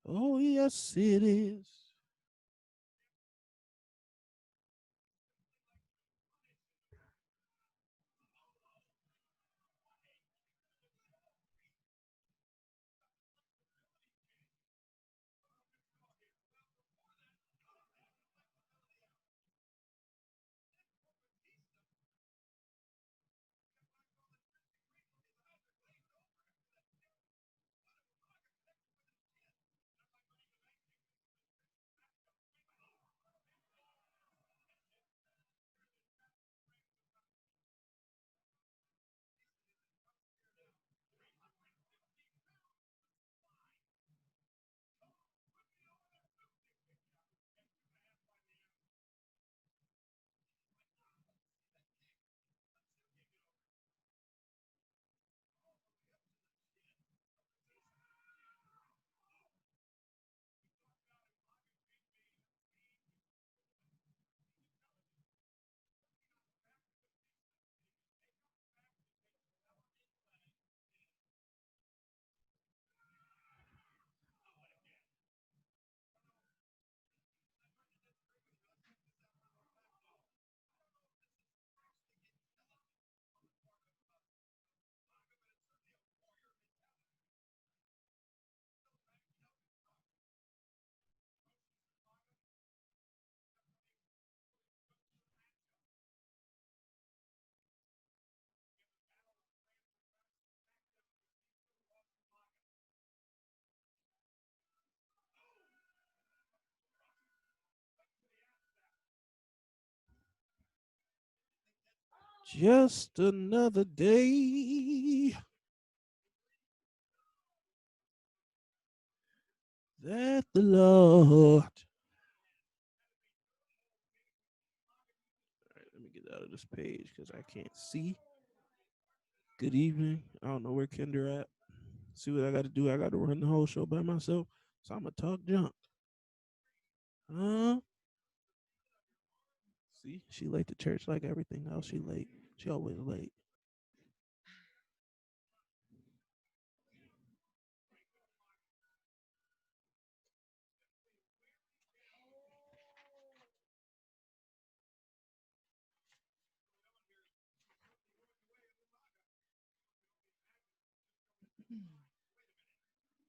Oh, yes, it is. Just another day that the Lord. All right, let me get out of this page because I can't see. Good evening. I don't know where Kendra at. See what I got to do. I got to run the whole show by myself. So I'm going to talk junk. Huh? See, she late to church like everything else. She late. She always late.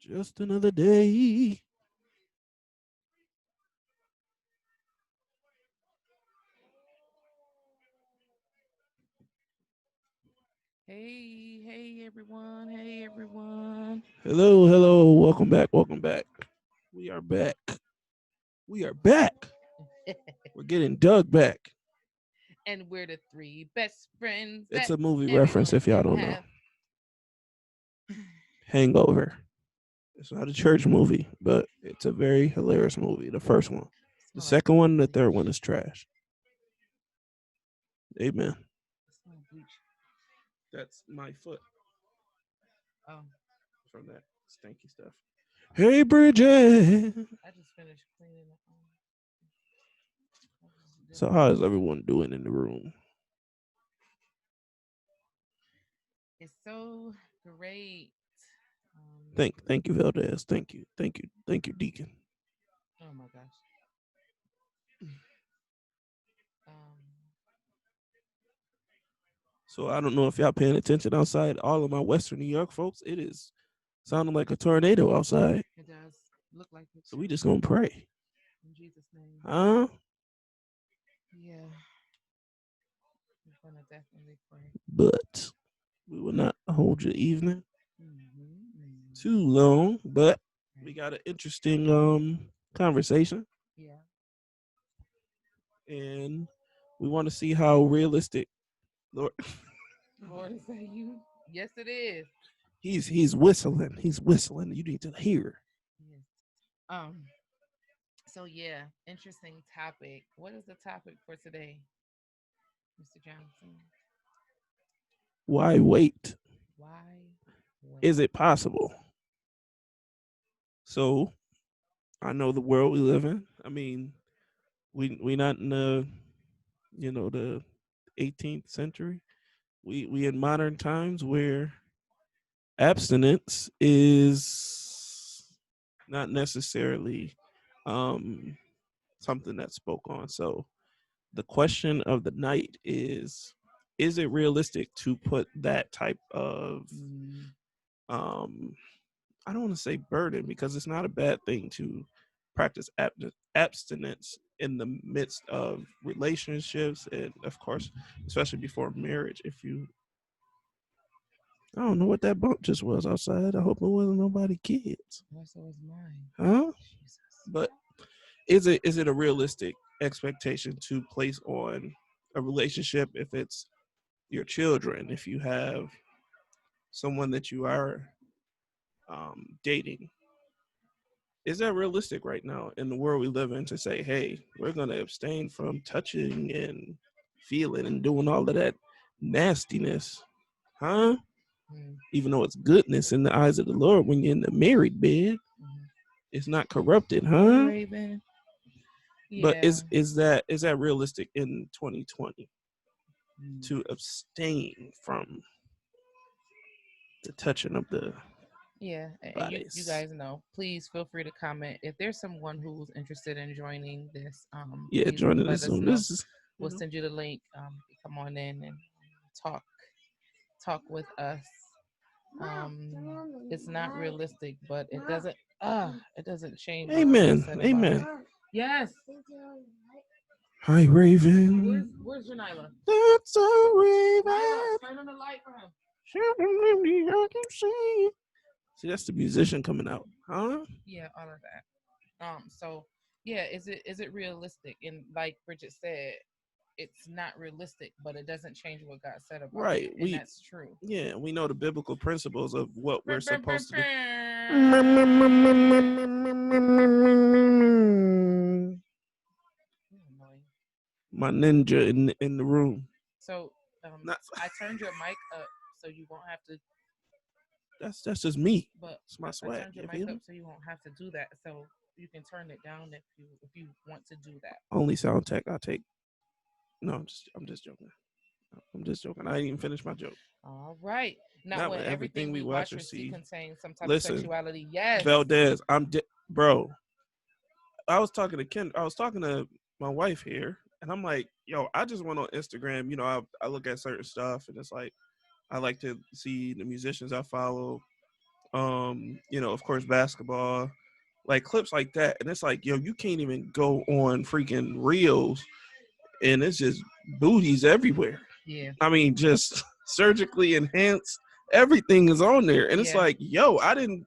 Just another day. Hey, hey everyone. Hey everyone. Hello, hello. Welcome back. Welcome back. We are back. We are back. We're getting Doug back. And we're the three best friends It's that a movie reference everyone if y'all can don't know. have. Hangover. It's not a church movie, but it's a very hilarious movie. The first one. The Smell like second one, the third one bleach. is trash. Amen. Smell like bleach. That's my foot Oh, from that stinky stuff. Hey, Bridget. I just finished cleaning up. So, Dinner. how is everyone doing in the room? It's so great. Um, Thank you, Valdez. Thank you, Deacon. oh my gosh. Um, So, I don't know if y'all paying attention outside. All of my Western New York folks, it is sounding like a tornado outside. it does look like it So, we just gonna in pray. Jesus' name. Huh? Yeah, we're gonna definitely pray. But we will not hold your evening Mm-hmm. too long. But we Right. got an interesting conversation, Yeah. and we want to see how realistic. Lord, Lord, is that you? Yes, it is. he's whistling. He's whistling. You need to hear. Yes. Um. So yeah, interesting topic. What is the topic for today, Mr. Johnson? Why wait? Why wait? Is it possible? So I know the world we live in. I mean, we not in the the 18th century. We in modern times where abstinence is not necessarily um, something that's spoke on. So the question of the night is it realistic to put that type of Mm, um, I don't want to say burden because it's not a bad thing to practice abstinence in the midst of relationships and of course especially before marriage. If you I don't know what that bump just was outside. I hope it wasn't nobody kids. also was mine. Huh? Jesus. But is it a realistic expectation to place on a relationship if it's your children, if you have someone that you are dating? Is that realistic right now in the world we live in to say, hey, we're going to abstain from touching and feeling and doing all of that nastiness? Huh? Mm, Even though it's goodness in the eyes of the Lord when you're in the married bed, mhm. it's not corrupted, Hey, huh? Raven. But Yeah. is that realistic in 2020 Mm. to abstain from the touching of the Yeah, and you bodies? guys know. Please feel free to comment if there's someone who's interested in joining this. Yeah, Please joining let us us on know. this is We'll send you the link. Come on in and talk talk with us. It's not realistic, but it doesn't change what God amen, said about it. amen. Yes. Hi, Raven. Where's Janila? That's a Nyla, raven. turn on the light for him. I can see. See, that's the musician coming out, huh? Yeah, all of that. So yeah, is it realistic? And like Bridget said, it's not realistic, but it doesn't change what God said about it, Right. and that's true. We know the biblical principles of what we're Brr, brr, brr, supposed to do. You're annoying. My ninja in the room. So Not I turned your mic up so you won't have to, that's just me. but It's my I swag. turned your You mic feel up me? so you won't have to do that. So you can turn it down if you want to do that. Only sound tech I take. No, I'm just joking. I'm just joking. I didn't even finish my joke. All right. Not Not when with everything everything we we watch watch or or see see. contains some type of Listen, sexuality. Yes. Valdez, bro. I was talking to my wife here, and I'm like, yo, I just went on Instagram. I look at certain stuff, and it's like I like to see the musicians I follow. Of course, basketball, like clips like that, and it's like, yo, you can't even go on freaking reels, and it's just booties everywhere. Yeah. I mean, just surgically enhanced. Everything is on there, and it's Yeah. like, yo, I didn't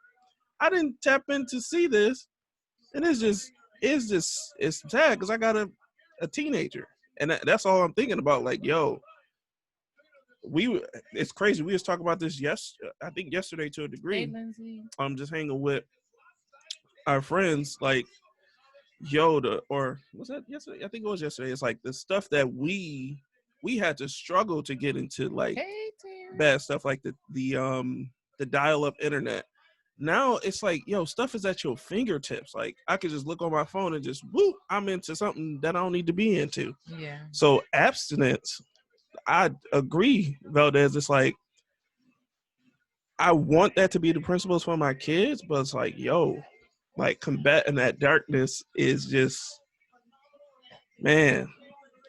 tap in to see this, and it's sad because I got a teenager, and that's all I'm thinking about. Like, yo, it's crazy. We was talking about this I think yesterday to a Hey, degree. Lindsay. I'm just hanging with our friends, like Yoda, or was that yesterday? I think it was yesterday. It's like the stuff that we had to struggle to get into, like Hey, Terry. bad stuff, like the dial up internet. Now it's like, yo, stuff is at your fingertips. Like I could just look on my phone and just whoop, I'm into something that I don't need to be into. Yeah. So abstinence, I agree, Valdez. It's like I want that to be the principles for my kids, but it's like, yo, like combating that darkness is just, man.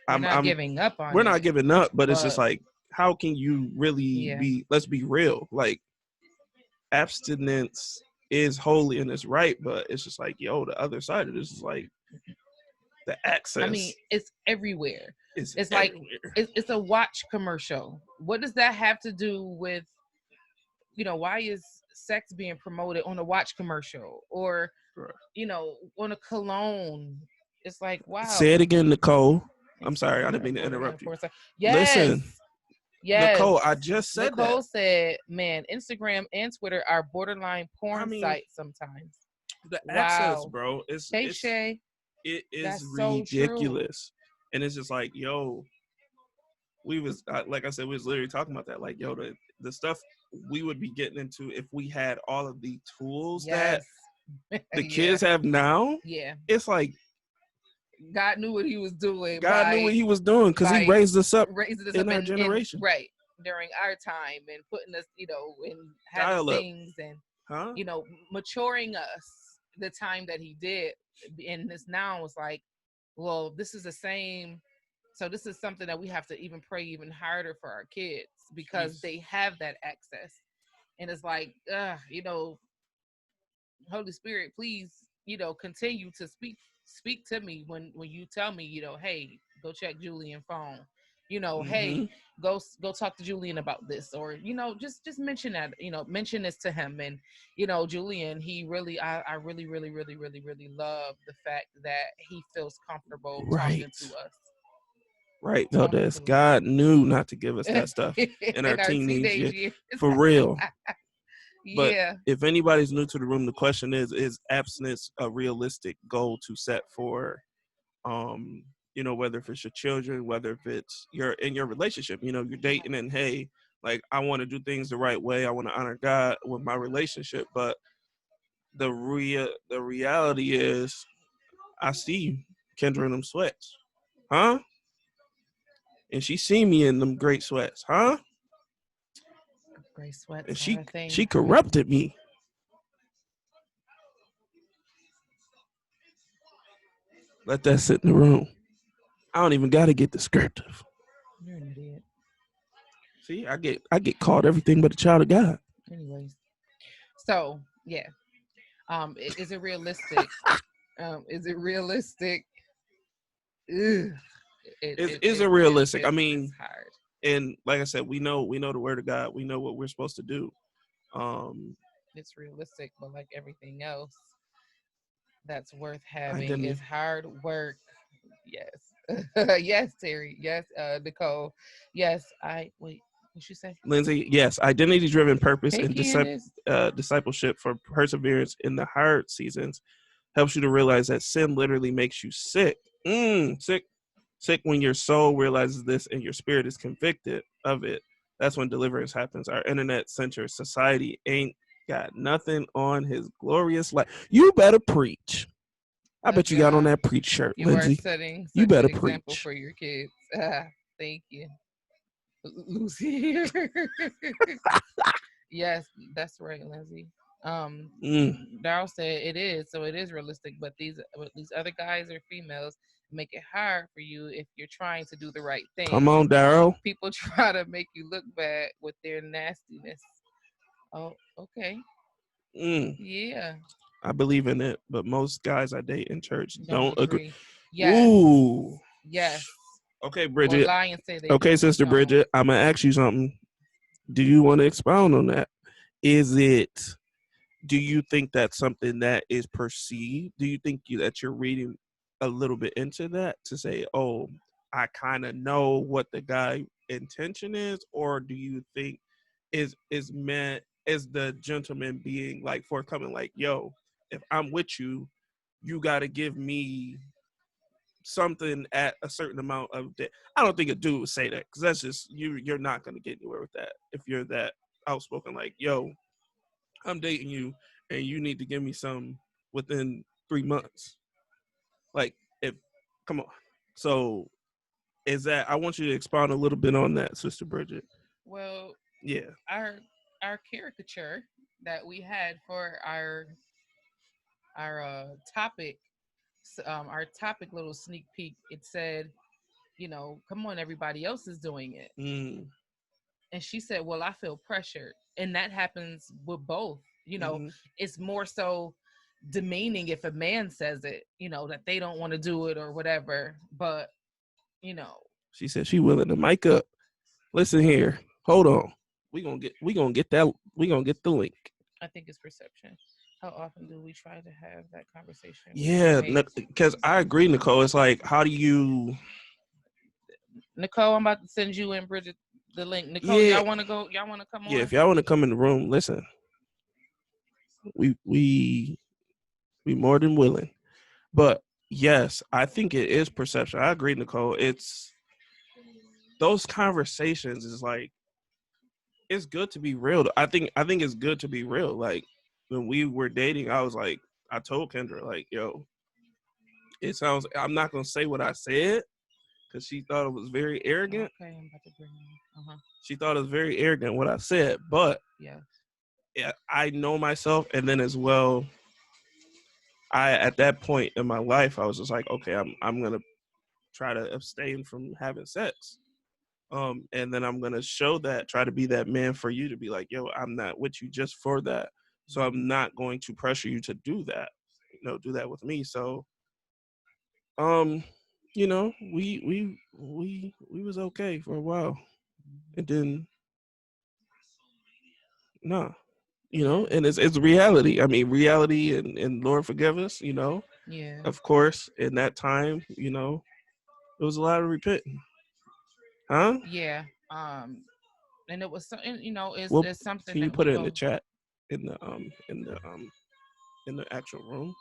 We're I'm not I'm giving up on we're not it, giving up, but it's just but like, how can you really yeah. be? Let's be real. Like abstinence is holy and it's right, but it's just like, yo, the other side of this is like the I mean, access it's everywhere. is It's like everywhere. it's a watch commercial. What does that have to do with, why is sex being promoted on a watch commercial or, on a cologne? It's like, wow. Say it again, Nicole. I'm Excuse sorry, I me, didn't our mean to borderline interrupt you. porn star. Yes. Listen, Yes. Nicole, I just said that. Nicole said, man, Instagram and Twitter are borderline I porn mean, sites sometimes. the access, Wow. bro, it's Hey, it's Shay. it is That's so true. ridiculous, and it's just like, yo, like I said, we was literally talking about that. Like, yo, the stuff we would be getting into if we had all of the tools that Yes. the Yeah. kids have now. Yeah. It's like God knew what he was doing God knew by what He was doing because He by raised us up raising us in up our in generation. right during our time and putting us, and having Dial up, things and huh? maturing us. the time that he did. And this now was like, well, this is the same. So this is something that we have to even pray even harder for our kids because Jeez. they have that access. And it's like, Holy Spirit, please, continue to speak to me when you tell me, hey, go check Julian phone. Hey, Mm-hmm. go talk to Julian about this, or just mention that, mention this to him. And Julian, he really, I really, really, really, really, really love the fact that he feels comfortable talking Right. to us, Right, talking Valdez. to God knew not to give us that stuff us in our in our teenage teenage years. years. For real. But Yeah. if anybody's new to the room, the question is abstinence a realistic goal to set for whether if it's your children, whether if it's you're in your relationship, you're dating and hey, like I want to do things the right way. I want to honor God with my relationship. But the reality is I see Kendra in them sweats. Huh? And she see me in them great sweats, huh? Gray And sweats are she a thing she for you. corrupted me. Let that sit in the room. I don't even gotta get descriptive. You're an idiot. See, I get called everything but a child of God. Anyways, so yeah, is it realistic? Is it realistic? Ugh. Is it realistic? I It's mean, hard. and like I said, we know the word of God. We know what we're supposed to do. Um, It's realistic, but like everything else that's worth having is identity. hard work. Yes. Yes, Terry. Yes, Nicole. Yes, I wait. What you say? Lindsay, yes, identity driven purpose Hey, and Candace. discipleship for perseverance in the hard seasons helps you to realize that sin literally makes you sick. Sick when your soul realizes this and your spirit is convicted of it. That's when deliverance happens. Our internet centered society ain't got nothing on his glorious life. You better preach. I Oh bet you got on God, that preach shirt, you are Lindsay. setting You such an better example preach. for your kids. Thank you, Lucy. Yes, that's right, Lindsay. Um, Mm. Daryl said it is, so it is realistic. But these other guys or females make it hard for you if you're trying to do the right Come thing. on, Daryl. People try to make you look bad with their nastiness. Oh, okay, Mm. yeah, I believe in it, but most guys I date in church don't don't agree. agree. Yes, Ooh. yes, Okay, or Bridget. lie and say they Okay, don't and Sister don't. Bridget, I'm gonna ask you something. Do you want to expound on that? Is it do you think that's something that is perceived? Do you think that you're reading a little bit into that to say, oh, I kind of know what the guy intention is, or do you think is meant is the gentleman being like forthcoming, like, yo, if I'm with you, you got to give me something at a certain amount of day. I don't think a dude would say that because that's just you're not gonna get anywhere with that if you're that outspoken, like, yo, I'm dating you and you need to give me some within 3 months. Like, if come on. So is that I want you to expound a little bit on that, Sister Bridget. Well, Yeah. our our caricature that we had for our topic, our topic little sneak peek, it said, come on, everybody else is doing it. Mm. And she said, well, I feel pressured. And that happens with both. Mm-hmm. It's more so demeaning if a man says it, that they don't want to do it or whatever. But, you know, She said she willing to mic up. Listen here. Hold on. We gonna get the link. I think it's perception. How often do we try to have that conversation with Yeah, roommates? because I agree, Nicole. It's like, how do you? Nicole, I'm about to send you and Bridget the link. Nicole, Yeah, y'all want to go? Y'all want to come yeah. on? If y'all want to come in the room, listen. We more than willing. But yes, I think it is perception. I agree, Nicole. It's those conversations is like it's good to be real. I think it's good to be real. Like when we were dating, I was like, I told Kendra, like, yo, it sounds. I'm not gonna say what I said because she thought it was very arrogant. Okay, I'm about to bring you. She thought it was very arrogant what I said, but Yeah. yeah, I know myself, and then as well, at that point in my life, I was just like, okay, I'm gonna try to abstain from having sex. And then I'm gonna try to be that man for you, to be like, yo, I'm not with you just for that. So I'm not going to pressure you to do that, do that with me. So, we was okay for a while, and then nah, and it's reality. I mean, reality, and Lord forgive us, Yeah. of course, in that time, there was a lot of repenting, huh? Yeah. And it was something, Well, it's something can you that put we it in the both. chat, in the actual room,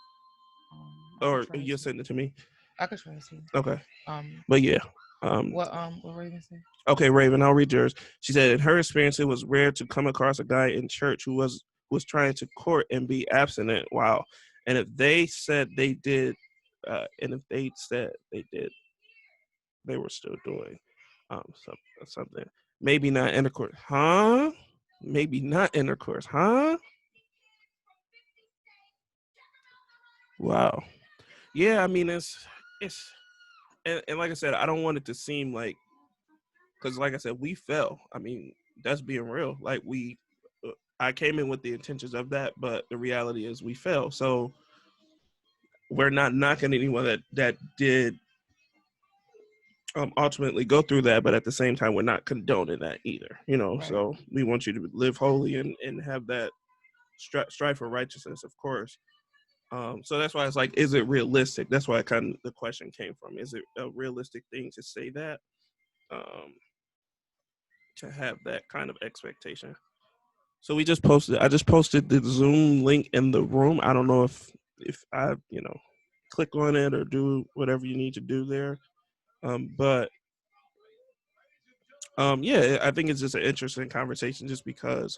I could or try you to. send it to me? I could try to. Okay, Um, but yeah, what Raven said? okay, Raven, I'll read yours. She said, in her experience, it was rare to come across a guy in church who was trying to court and be abstinent. Wow. And if they said they did, they were still doing something. Maybe not intercourse, huh? Maybe not intercourse, huh? Wow. Yeah, I mean, it's and like I said, I don't want it to seem like, because like I said, we fell. I mean, that's being real. Like I came in with the intentions of that, but the reality is we fell. So we're not knocking anyone that did ultimately go through that, but at the same time, we're not condoning that either. Right. So we want you to live holy and have that strive for righteousness, of course. So that's why it's like, is it realistic? That's why the question came from. Is it a realistic thing to say that? To have that kind of expectation. So I just posted the Zoom link in the room. I don't know if I, click on it or do whatever you need to do there. But yeah, I think it's just an interesting conversation, just because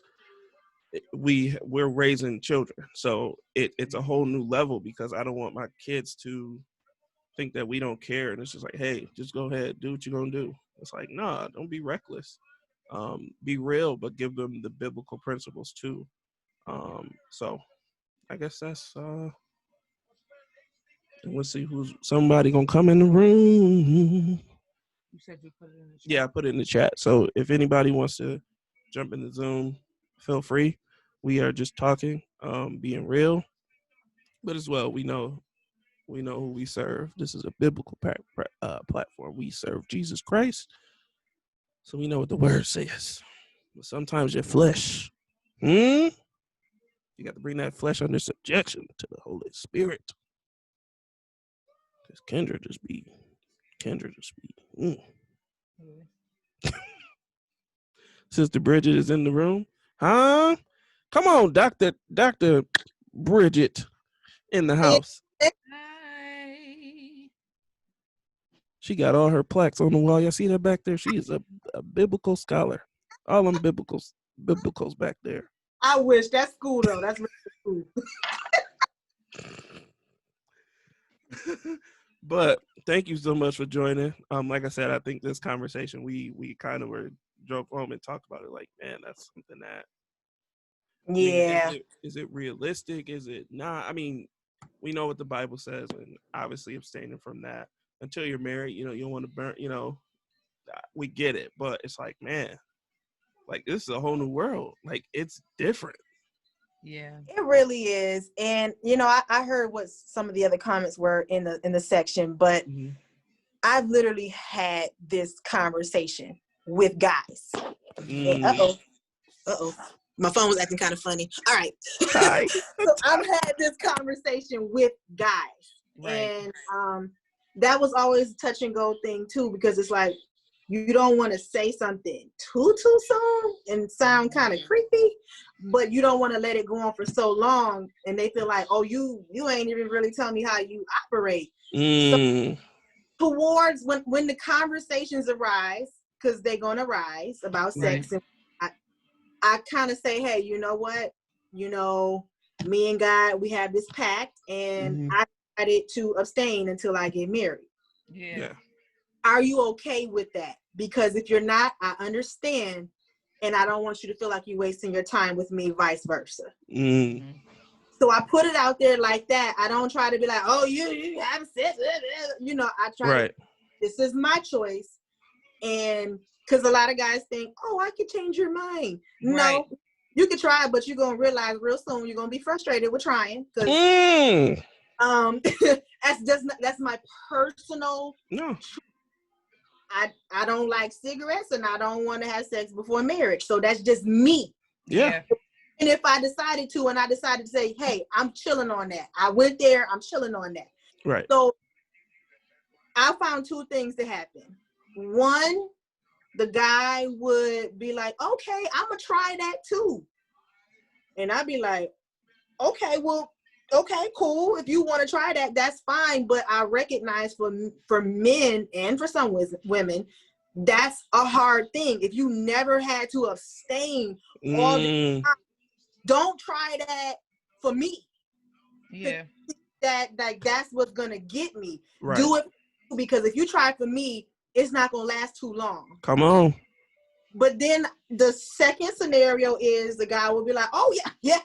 we're raising children. So it's a whole new level, because I don't want my kids to think that we don't care, and it's just like, hey, just go ahead, do what you're gonna do. It's like, nah, don't be reckless. Be real, but give them the biblical principles too. So I guess that's we'll see who's somebody gonna come in the room. You said you put it in the chat. Yeah, I put it in the chat. So if anybody wants to jump in the Zoom, feel free. We are just talking, being real, but as well, we know who we serve. This is a biblical platform. We serve Jesus Christ, so we know what the word says. But sometimes your flesh, you got to bring that flesh under subjection to the Holy Spirit. Because Kendra just be. Sister Bridget is in the room. Huh? Come on, Dr. Bridget in the house. Hi. She got all her plaques on the wall. Y'all see that back there? She is a biblical scholar. All them biblicals back there. I wish. That's cool though. That's really cool. But thank you so much for joining. Like I said, I think this conversation we kind of drove home and talked about it. Like, man, that's something that. Yeah. I mean, is it realistic? Is it not? I mean, we know what the Bible says, and obviously abstaining from that until you're married. You don't want to burn. We get it, but it's like, man, like this is a whole new world. Like it's different. Yeah, it really is. And I heard what some of the other comments were in the section, but I've literally had this conversation with guys. Uh-oh. My phone was acting kind of funny. All right. Hi. So I've had this conversation with guys. right. And that was always a touch and go thing too, because it's like you don't want to say something too soon and sound kind of creepy, but you don't want to let it go on for so long and they feel like, oh, you ain't even really telling me how you operate. So towards when the conversations arise, because they're gonna arise about sex, and I kind of say, hey, you know what? Me and God, we have this pact, and I decided to abstain until I get married. Yeah. Are you okay with that? Because if you're not, I understand, and I don't want you to feel like you're wasting your time with me, vice versa. So I put it out there like that. I don't try to be like, oh, you have sex. You know, I try to, this is my choice. And because a lot of guys think, oh, I could change your mind. Right. No, you can try, but you're going to realize real soon you're going to be frustrated with trying. Because that's my personal. No. I don't like cigarettes and I don't want to have sex before marriage. So that's just me. Yeah. And if I decided to, and I decided to say, hey, I'm chilling on that. I went there, I'm chilling on that. Right. So I found two things to happen. One, the guy would be like, okay, I'm going to try that too. And I'd be like, okay, well, okay, cool. If you want to try that, that's fine. But I recognize for men and for some women, that's a hard thing. If you never had to abstain all the time, don't try that for me. Yeah. That's what's gonna get me. Right. Do it, because if you try for me, it's not gonna last too long. Come on. But then the second scenario is the guy will be like, oh yeah,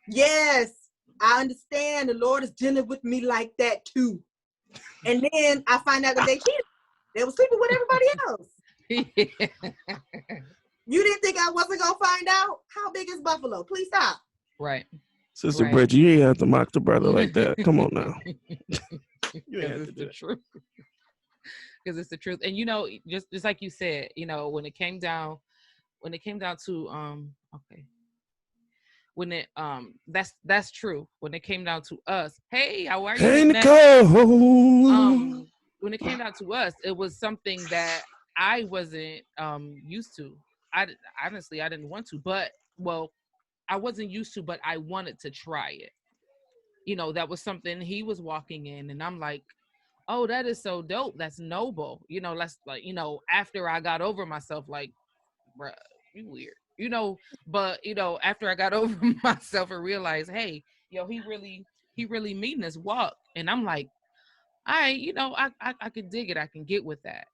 yes, I understand. The Lord is dealing with me like that too. And then I find out that they cheated. They were sleeping with everybody else. You didn't think I wasn't gonna find out? How big is Buffalo? Please stop. Right. Sister Bridget, you ain't have to mock the brother like that. Come on now. You ain't have to do that. Truth. Because it's the truth. And you know, just like you said, you know, when it came down to when it that's true. When it came down to us, hey, how are you? Hey, Nicole. When it came down to us, it was something that I wasn't used to. Honestly, I didn't want to, but I wasn't used to, but I wanted to try it. You know, that was something he was walking in, and I'm like, oh, that is so dope. That's noble. You know, that's like, you know, after I got over myself, like, bruh, you weird. You know, but you know, after I got over myself and realized, hey, yo, he really mean this walk. And I'm like, all right, you know, I could dig it. I can get with that.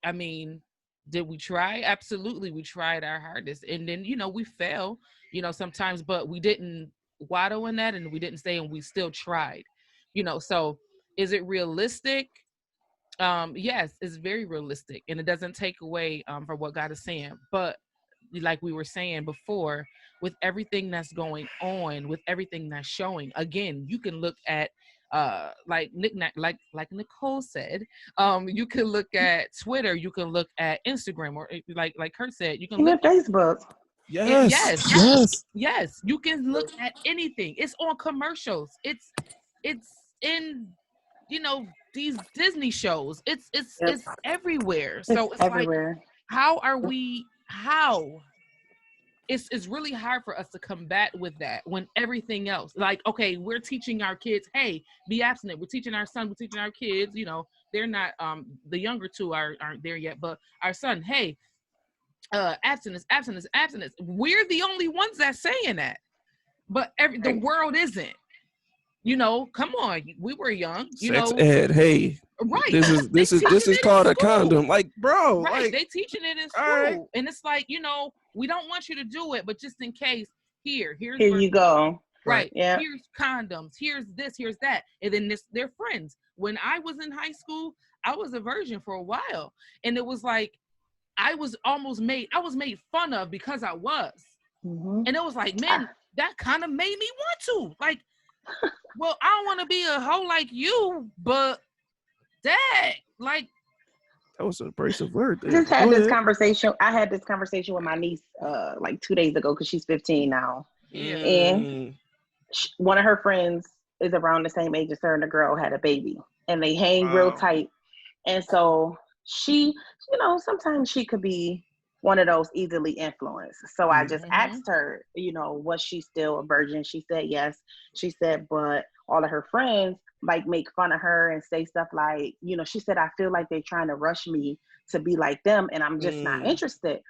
I mean, did we try? Absolutely. We tried our hardest. And then, you know, we fell, you know, sometimes, but we didn't waddle in that and we didn't stay and we still tried, you know. So is it realistic? Yes, it's very realistic and it doesn't take away from what God is saying. But like we were saying before, with everything that's going on, with everything that's showing, again, you can look at like Nicole said, you can look at Twitter, you can look at Instagram, or like Kurt said, you can even look Facebook. Yes, you can look at anything. It's on commercials. It's in, you know, these Disney shows. It's everywhere. So it's everywhere. like, how it's really hard for us to combat with that when everything else, like, okay, we're teaching our kids, hey, be abstinent. We're teaching our son, we're teaching our kids, you know, they're not the younger two aren't there yet, but our son, hey, abstinence. We're the only ones that's saying that, but the world isn't. You know, come on, we were young. You Sex know, ed. Hey, right? This is called a condom. Like, bro, right? like, They teaching it in school, right. And it's like, you know, we don't want you to do it, but just in case, here you go. Right. Yeah. Here's condoms. Here's this. Here's that. And then they're friends. When I was in high school, I was a virgin for a while, and it was like I was made fun of because I was, and it was like, man, that kind of made me want to, like, well, I don't want to be a hoe like you, but that, like, that was an abrasive word. I just had this conversation. I had this conversation with my niece like 2 days ago because she's 15 now. Yeah. And one of her friends is around the same age as her, and the girl had a baby, and they hang real tight. And so she, you know, sometimes she could be one of those easily influenced. So I just asked her, you know, was she still a virgin? She said yes. She said, but all of her friends like make fun of her and say stuff like, you know, she said, I feel like they're trying to rush me to be like them, and I'm just not interested.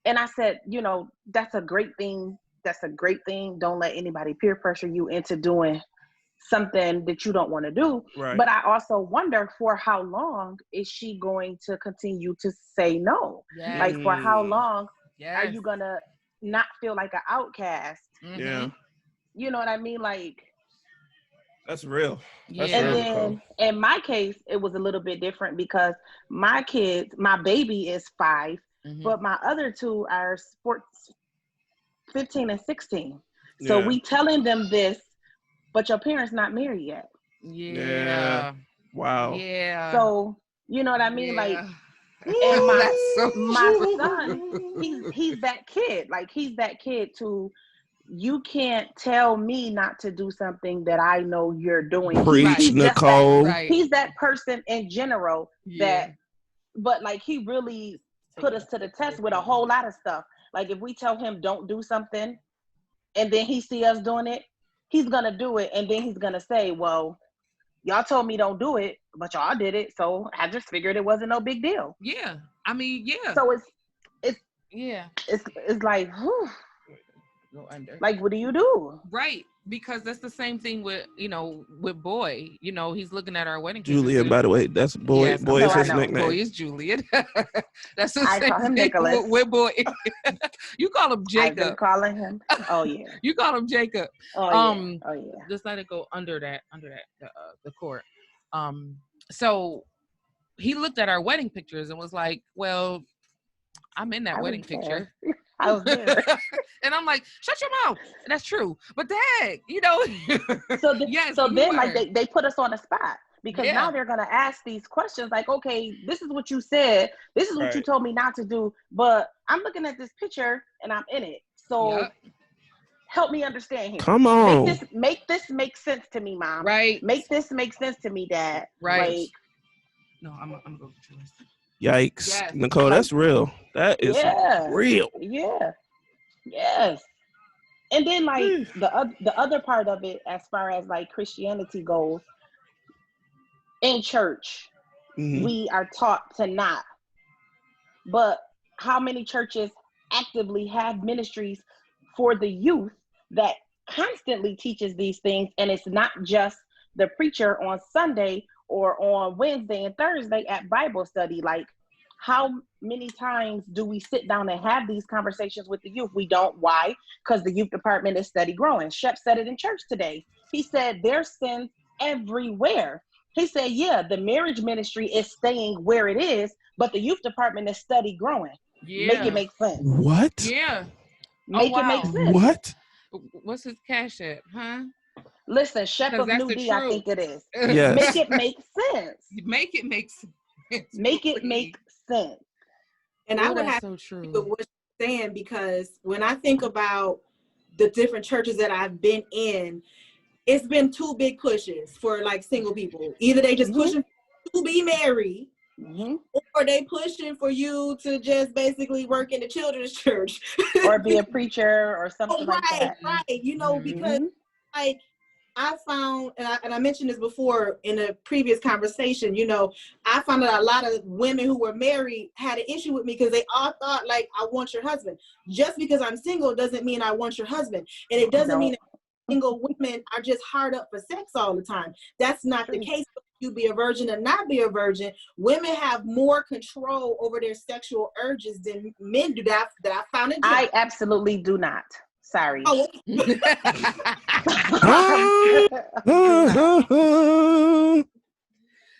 And I said, you know, that's a great thing. That's a great thing. Don't let anybody peer pressure you into doing something that you don't want to do. Right. But I also wonder, for how long is she going to continue to say no? Yes. Like, for how long Yes. are you gonna not feel like an outcast? Yeah. You know what I mean? Like, That's real. That's Yeah. and real, then Nicole. in my case, it was a little bit different because my baby is 5, but my other 2 are sports 15 and 16. So Yeah. we telling them this, but your parents not married yet. Yeah. Wow. Yeah. So you know what I mean? Like, Yeah. and my That's so true. son, he's that kid. Like, he's that kid to, you can't tell me not to do something that I know you're doing. Preach, He's just Nicole. Right. he's that person in general Yeah. that, but like, he really put us to the test with a whole lot of stuff. Like, if we tell him don't do something and then he see us doing it, he's gonna do it, and then he's gonna say, well, y'all told me don't do it, but y'all did it, so I just figured it wasn't no big deal. Yeah. I mean, yeah. So it's Yeah. it's like, whew, Go under. like, what do you do? Right. Because that's the same thing with, with Boy. He's looking at our wedding pictures. Julian, by the way, that's Boy. Yes, Boy No, is I his know. nickname. Boy is Julian. That's the I same call him thing Nicholas. with Boy. You call him I've been Jacob. calling him. Oh yeah. You call him Jacob. Oh yeah. Oh yeah. Just let it go under that the court. So he looked at our wedding pictures and was like, well, I'm in that I wedding was there. picture. I was there. And I'm like, shut your mouth. And that's true. But dang, So yes, so you then were. like they put us on the spot, because Yeah. now they're gonna ask these questions like, okay, this is what you said, this is what you Right. told me not to do, but I'm looking at this picture and I'm in it. So Yep. help me understand here. Come on. Make this make sense to me, Mom. Right. Make this make sense to me, Dad. Right. Like, No, I'm gonna go get yours. Yikes. Yes. Nicole, that's real. That is yeah. real. Yeah. Yes. And then like the other part of it, as far as like Christianity goes, in church, Mhm. we are taught to not. But how many churches actively have ministries for the youth that constantly teaches these things? And it's not just the preacher on Sunday or on Wednesday and Thursday at Bible study. Like, how many times do we sit down and have these conversations with the youth? We don't. Why? Because the youth department is steady growing. Shep said it in church today. He said there's sin everywhere. He said, yeah, the marriage ministry is staying where it is, but the youth department is steady growing. Yeah. Make it make sense. What? Yeah. Make it make wow. sense. What? What's his cash app, huh? Listen, Shep 'Cause of that's New the D, I truth. think it is. Yes. Make it make sense. Make it make sense. Make it make sense. And I Ooh, would that's have so to true. agree with what you're saying, because when I think about the different churches that I've been in, it's been 2 big pushes for like single people. Either they just pushing to be married, or they pushing for you to just basically work in the children's church or be a preacher or something like that. Right. Because like I found, and I mentioned this before in a previous conversation, I found that a lot of women who were married had an issue with me because they all thought like, I want your husband. Just because I'm single doesn't mean I want your husband. And it doesn't mean that single women are just hard up for sex all the time. That's not the case. You be a virgin or not be a virgin. Women have more control over their sexual urges than men do. That I found it. I absolutely do not. Sorry. Oh.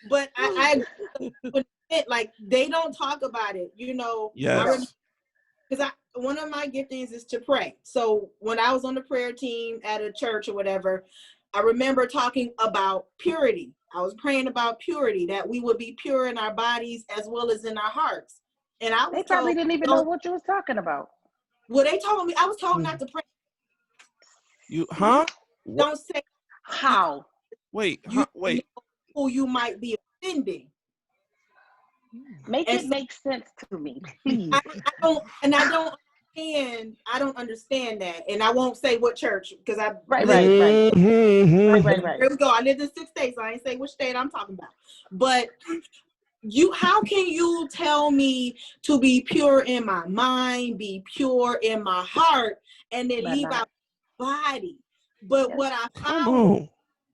But I like they don't talk about it, Yes. Because one of my giftings is to pray. So when I was on the prayer team at a church or whatever, I remember talking about purity. I was praying about purity, that we would be pure in our bodies as well as in our hearts. And I was They probably didn't even know what you was talking about. Well, they told me, I was told not to pray. Don't say how. Wait, wait. Who you might be offending. Make it make sense to me, please. I don't understand that. And I won't say what church, because Right. Here we go. I lived in 6 states, so I ain't say which state I'm talking about. But how can you tell me to be pure in my mind, be pure in my heart, and then leave out my body? But what I found,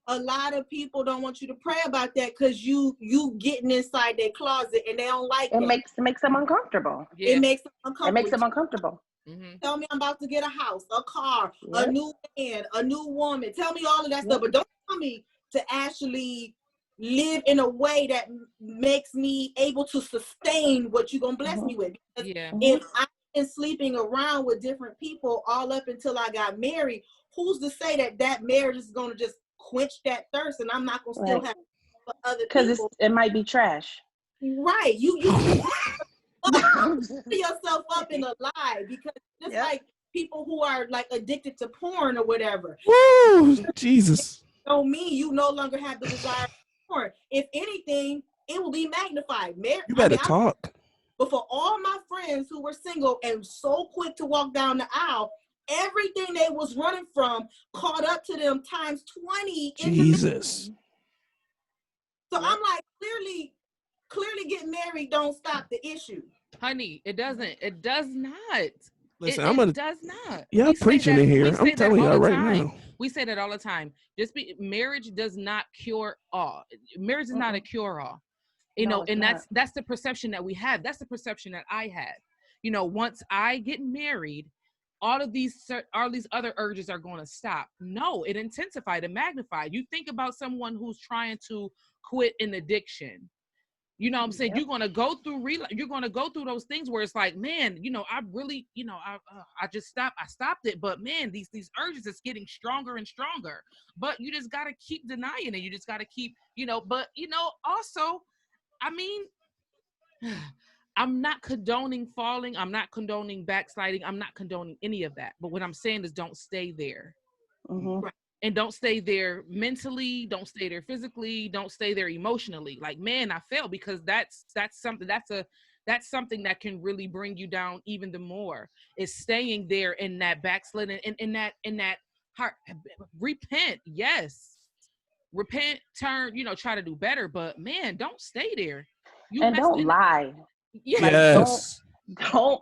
a lot of people don't want you to pray about that because you getting inside their closet and they don't like it. It makes them uncomfortable. It makes them uncomfortable. Mm-hmm. Tell me I'm about to get a house, a car, a new man, a new woman. Tell me all of that stuff, but don't tell me to actually live in a way that makes me able to sustain what you're gonna bless me with. Because if I've been sleeping around with different people all up until I got married, who's to say that that marriage is gonna just quench that thirst and I'm not gonna still have other people? Because it might be trash. Right. You put yourself up in a lie, because just like people who are like addicted to porn or whatever. Woo, Jesus. Don't mean you no longer have the desire for porn. If anything, it will be magnified. You better talk. But for all my friends who were single and so quick to walk down the aisle, everything they was running from caught up to them times 20. Jesus. So I'm like, clearly getting married don't stop the issue. Honey, it doesn't. It does not. Listen, it does not. Yeah, preaching in here. I'm telling y'all right now. We say that all the time. Marriage does not cure all. Marriage is not a cure-all. You know, and that's the perception that we have. That's the perception that I had. You know, once I get married, all these other urges are going to stop. No, it intensified and magnified. You think about someone who's trying to quit an addiction. You know what I'm saying? You're going to go through those things where it's like, man, you know, I really, you know, I stopped it, but man, these urges is getting stronger and stronger, but you just got to keep denying it. You just got to keep, you know, but you know, also, I mean, I'm not condoning falling. I'm not condoning backsliding. I'm not condoning any of that. But what I'm saying is don't stay there. Mm-hmm. And don't stay there mentally, don't stay there physically, don't stay there emotionally. Like, man, I failed, because that's something that can really bring you down even the more. Is staying there in that backsliding, in that heart. Repent, yes. Repent, turn, you know, try to do better, but man, don't stay there. And don't lie. Yes. Like,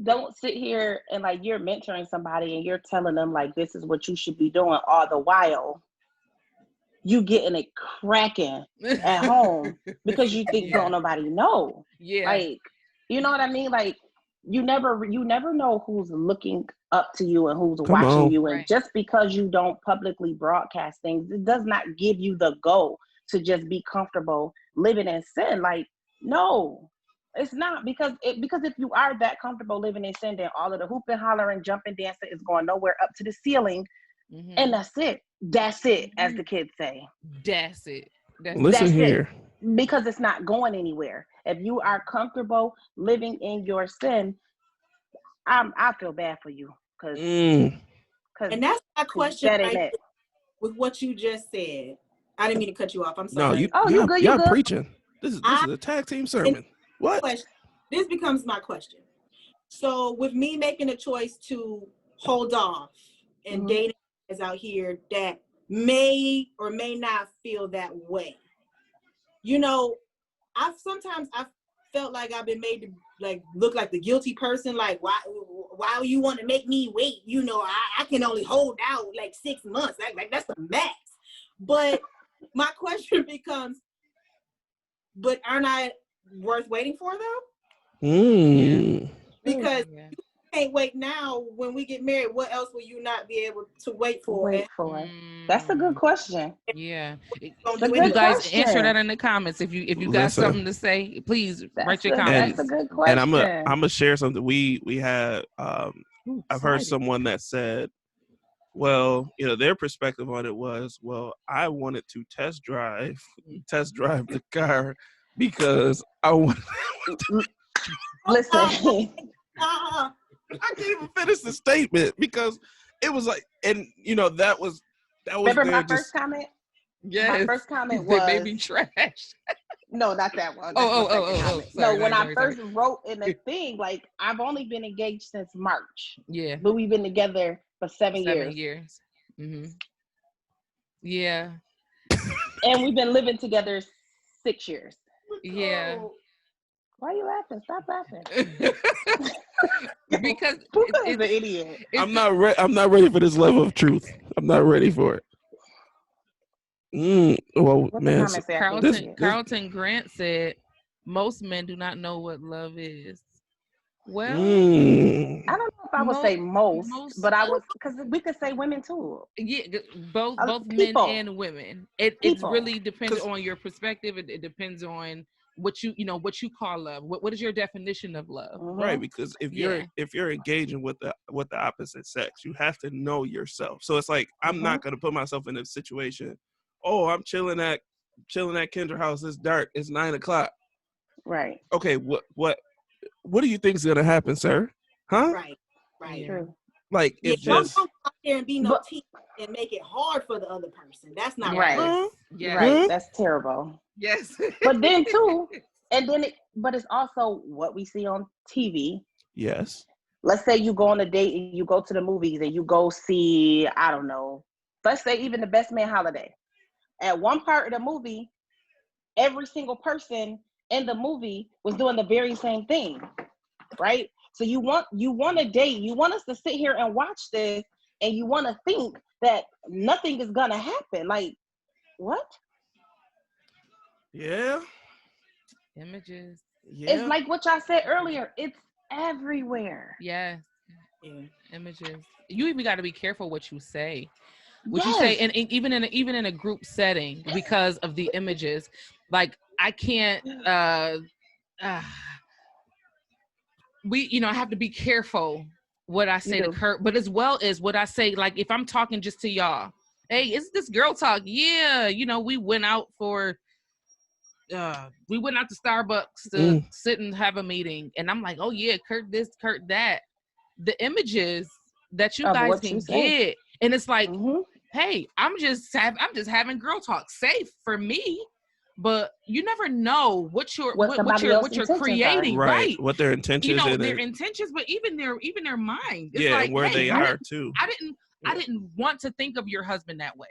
don't sit here and like you're mentoring somebody and you're telling them like this is what you should be doing, all the while you getting it cracking at home because you think don't nobody know. Like, you know what I mean? Like you never know who's looking up to you and who's watching you. And just because you don't publicly broadcast things, it does not give you the go to just be comfortable living in sin. Like, no. It's not, because if you are that comfortable living in sin, then all of the hooping, hollering, jumping, dancing is going nowhere up to the ceiling, and that's it. That's it, as the kids say. That's it. Listen here, because it's not going anywhere. If you are comfortable living in your sin, I feel bad for you, because and that's my question right with what you just said. I didn't mean to cut you off. I'm sorry. No, you good. Y'all preaching. This is a tag team sermon. What? This becomes my question. So with me making a choice to hold off and dating guys out here that may or may not feel that way, you know, I've felt like I've been made to like look like the guilty person. Like, why you want to make me wait? You know, I can only hold out like 6 months. Like that's the max. But my question becomes, but aren't I worth waiting for though? Because you can't wait now. When we get married, what else will you not be able to wait for? That's a good question. Yeah, you guys question. Answer that in the comments if you got something to say. Please write your comments. That's a good question. And I'm gonna share something. We had I've heard someone that said, well, you know, their perspective on it was, well, I wanted to test drive the car because I want. Listen, I can't even finish the statement because it was like, and you know, that was. Remember my first comment? Yes. My first comment was, they may be trash. No, not that one. Oh. No, when I first wrote in the thing, like I've only been engaged since March. Yeah. But we've been together for 7 years. 7 years. Mm-hmm. Yeah. And we've been living together 6 years. Yeah. Why are you laughing? Stop laughing. Because it's an idiot. I'm not ready for this level of truth. I'm not ready for it. Well, What's man, Carlton Grant said most men do not know what love is. Well, I don't know. I would say most, but I was, because we could say women too. Yeah, both People. men and women. It's really depends on your perspective. It depends on what you call love. What is your definition of love? Right, because if you're engaging with the opposite sex, you have to know yourself. So it's like I'm not gonna put myself in a situation. Oh, I'm chilling at Kendra house. It's dark. It's 9:00. Right. Okay, what do you think is gonna happen, sir? Huh? Right. True. Like it's just don't come out there and be no team and make it hard for the other person. That's not right. Yeah. Right. That's terrible. Yes. But then too, but it's also what we see on TV. Yes. Let's say you go on a date and you go to the movies and you go see, I don't know, let's say even the Best Man Holiday. At one part of the movie, every single person in the movie was doing the very same thing, right? So you want a date, you want us to sit here and watch this, and you want to think that nothing is gonna happen. Like, what? Yeah. Images. Yeah. It's like what y'all said earlier. It's everywhere. Yes. Yeah. Images. You even got to be careful what you say. What you Yes. say, and even in a group setting, because of the images. Like I can't. I have to be careful what I say to Kurt, but as well as what I say. Like if I'm talking just to y'all, hey, is this girl talk? Yeah, we went out to Starbucks to sit and have a meeting, and I'm like, oh yeah, Kurt this, Kurt that. The images that you guys can get, and it's like, hey, I'm just having girl talk, safe for me, but you never know what you're creating, right? What their intentions, their intentions, but even their mind. It's like where they are too. I didn't want to think of your husband that way.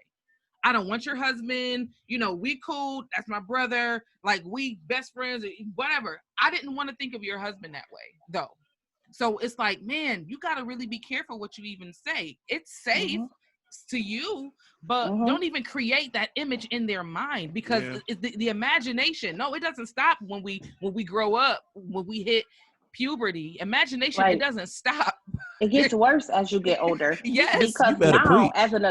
I don't want your husband, we cool, that's my brother, like we best friends, whatever. I didn't want to think of your husband that way, though. So it's like, man, you got to really be careful what you even say. It's safe to you, but don't even create that image in their mind, because the imagination, no, it doesn't stop when we grow up, when we hit puberty. Imagination, it doesn't stop. It gets worse as you get older. Yes. Because now as an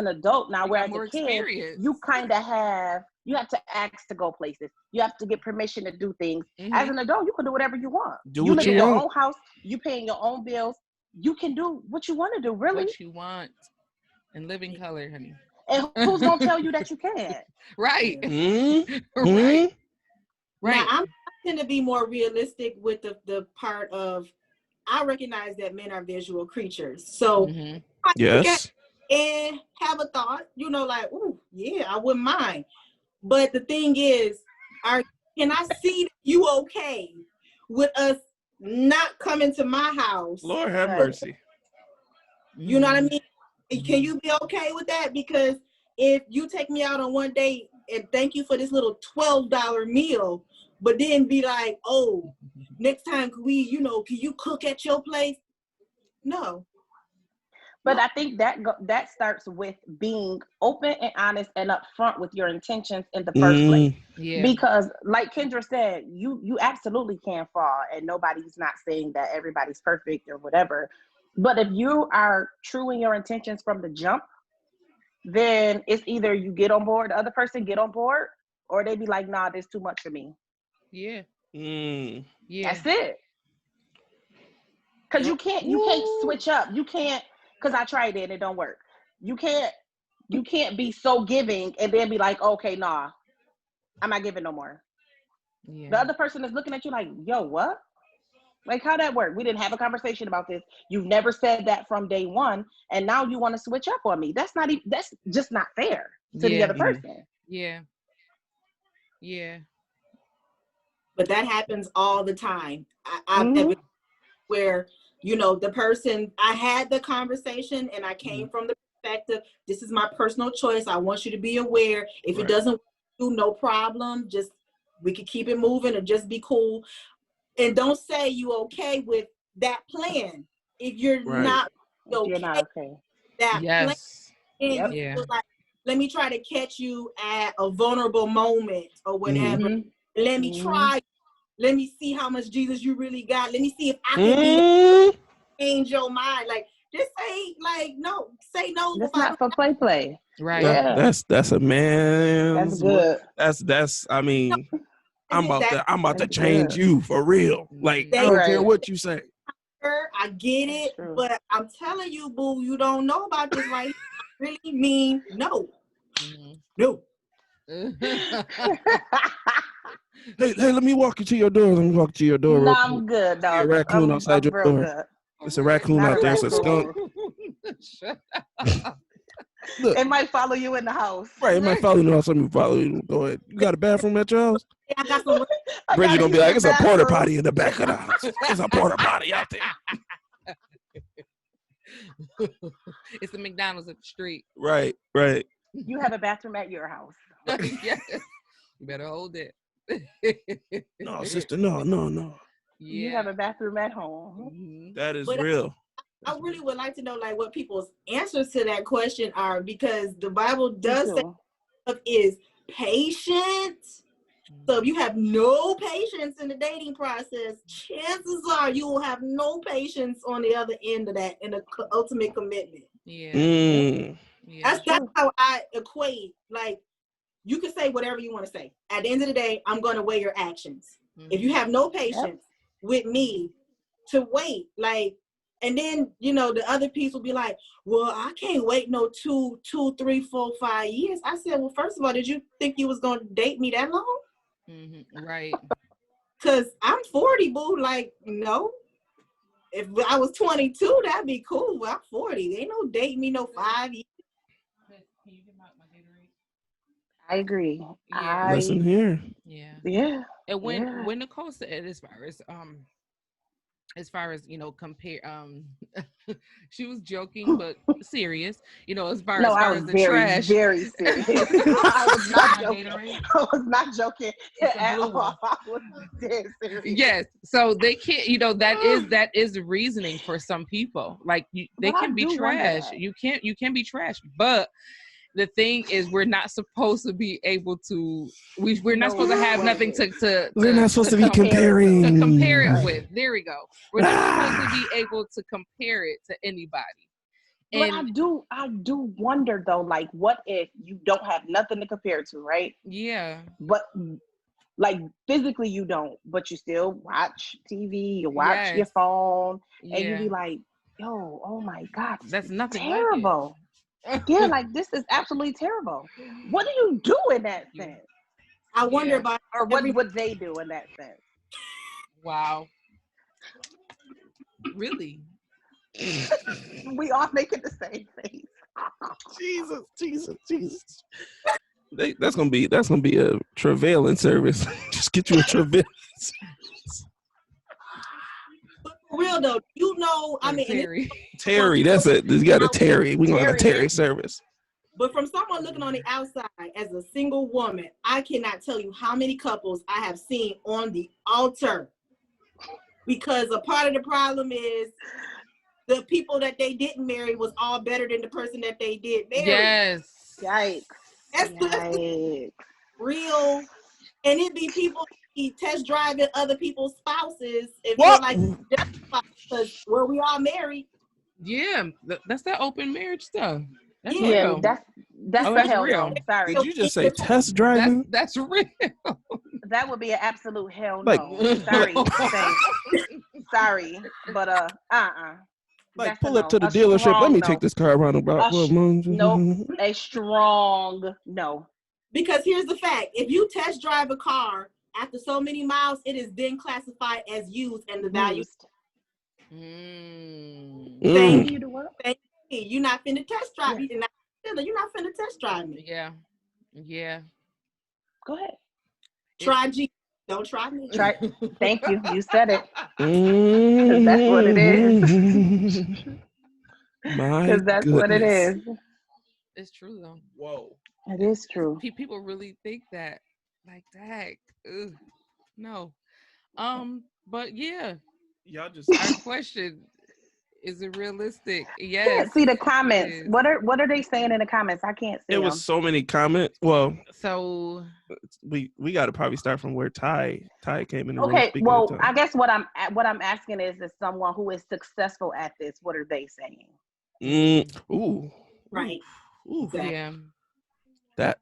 adult, now whereas as a kid, experience. you kind of have to ask to go places. You have to get permission to do things. As an adult, you can do whatever you want. You live in your own house. You paying your own bills. You can do what you want to do, really. What you want. And live in color, honey. And who's going to tell you that you can't? Right. Right. Now, I tend to be more realistic with the part of, I recognize that men are visual creatures. So yes, and have a thought, like, oh yeah, I wouldn't mind. But the thing is, can I see you okay with us not coming to my house? Lord have mercy. You know what I mean? Can you be okay with that? Because if you take me out on one date and thank you for this little $12 meal, but then be like, oh, next time can you cook at your place? No. But I think that starts with being open and honest and upfront with your intentions in the first place. Yeah. Because like Kendra said, you absolutely can fall, and nobody's not saying that everybody's perfect or whatever. But if you are true in your intentions from the jump, then it's either you get on board, the other person get on board, or they be like, nah, this is too much for me. Yeah. Yeah. That's it. Because you can't switch up. You can't, because I tried it and it don't work. You can't be so giving and then be like, okay, nah, I'm not giving no more. Yeah. The other person is looking at you like, yo, what? Like, how that work? We didn't have a conversation about this. You've never said that from day one, and now you want to switch up on me. That's just not fair to the other person. Yeah. Yeah. But that happens all the time. I've where, the person, I had the conversation and I came from the perspective, this is my personal choice. I want you to be aware. If it doesn't do, no problem. Just, we could keep it moving or just be cool. And don't say you okay with that plan if you're not okay. You're not okay. That plan. Yeah. Like, let me try to catch you at a vulnerable moment or whatever. Let me try. Let me see how much Jesus you really got. Let me see if I can be. change your mind. Like, just say like no, say no. That's not for play. Right. Yeah. That's a man's. That's good. That's. I mean, I'm about to That's change good. you for real. Like, I don't care Right. what you say. I get it, but I'm telling you, boo, you don't know about this right here. I really mean no. No. Hey, let me walk you to your door. Let me walk to your door. No, I'm good, dog. A raccoon outside your real door. good. It's a raccoon Not out a there. It's a raccoon. skunk. Look, It might follow you in the house. right, it might follow you. Let me follow you. Go ahead. You got a bathroom at your house? I got some. Bridget gonna be like, it's a porta potty in the back of the house. It's a porta potty out there. It's a McDonald's up the street. Right. You have a bathroom at your house. Yes. You better hold it. No, sister, no. Yeah. You have a bathroom at home. That is real. I really would like to know like what people's answers to that question are, because the Bible does say is patient. So if you have no patience in the dating process, chances are you will have no patience on the other end of that in the ultimate commitment. Yeah. That's how I equate. Like, you can say whatever you want to say. At the end of the day, I'm going to weigh your actions. If you have no patience with me to wait, like, and then, you know, the other piece will be like, well, I can't wait no 2, 3, 4, 5 years. I said, well, first of all, did you think you was going to date me that long? Right. Because I'm 40, boo. Like, no. If I was 22, that'd be cool. But I'm 40. Ain't no date me no 5 years. I agree. Yeah. Listen here. Yeah. And when Nicole said as far as, you know, compare she was joking but serious, you know, as far as the trash. Very serious. I was not joking. I was not joking at all. I was dead serious. Yes. So they can't, you know, that is reasoning for some people. Like they can be trash. You can be trash, but the thing is, we're not supposed to be able to. We're not supposed to have nothing to. We're not supposed to be comparing. To compare it with. There we go. We're not supposed to be able to compare it to anybody. But I do wonder though, like, what if you don't have nothing to compare to, right? Yeah. But like physically you don't, but you still watch TV, you watch your phone, and you be like, yo, oh my God, that's nothing terrible. Like yeah, like this is absolutely terrible. What do you do in that sense? I wonder about, or what would they do in that sense? Wow. Really? We all making the same face. Jesus. That's gonna be a travailing service. Just get you a travailing service. But for real though, you know, I mean, Terry, that's it. You got a Terry. We're gonna have a Terry service. But from someone looking on the outside as a single woman, I cannot tell you how many couples I have seen on the altar. Because a part of the problem is the people that they didn't marry was all better than the person that they did marry. Yes. Yikes. That's real. And it'd be people test driving other people's spouses and feel like because we all married. Yeah, that's that open marriage stuff. That's yeah, real. that's the hell real. No. Sorry. Did you just say test driving? That's real. That would be an absolute hell like, no. Sorry. Sorry. But like pull up to the dealership. Let me take this car around about 12 months. Nope. A strong no. Because here's the fact. If you test drive a car after so many miles, it is then classified as used and the value. Thank you. You're not finna test drive me. You're not finna test drive me. Yeah. Go ahead. Try G. Don't try me. Thank you. You said it. Because that's what it is. Because that's what it is. It's true though. Whoa. It is true. People really think that. Like that. No. But yeah. Y'all just our question Is it realistic? I Yes. can't see the comments. is. What are they saying in the comments? I can't see It was them. so many comments. Well, So we got to probably start from where Ty came in the room. Okay, Speaking well, of time. I guess what I'm asking is someone who is successful at this, what are they saying? Ooh. Right. Ooh. Exactly. yeah. That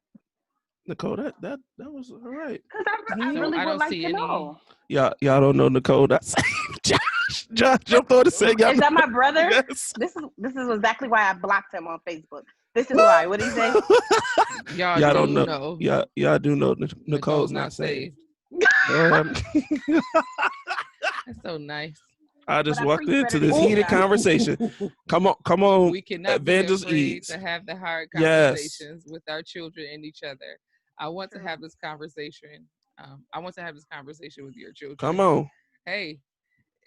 Nicole, that was all right. Because I So really I would don't like see to any- know. Y'all don't know Nicole. That's Josh jumped on to say y'all Is that my brother? Yes. This is exactly why I blocked him on Facebook. This is why. What did he say? Y'all don't do know. Y'all do know Nicole's not saved. That's so nice. I just But I walked preach into better this than you heated guys. conversation. Come on, We cannot Evangelist be afraid Eads. to have the hard Yes. conversations with our children and each other. I want to have this conversation. I want to have this conversation with your children. Come on. Hey,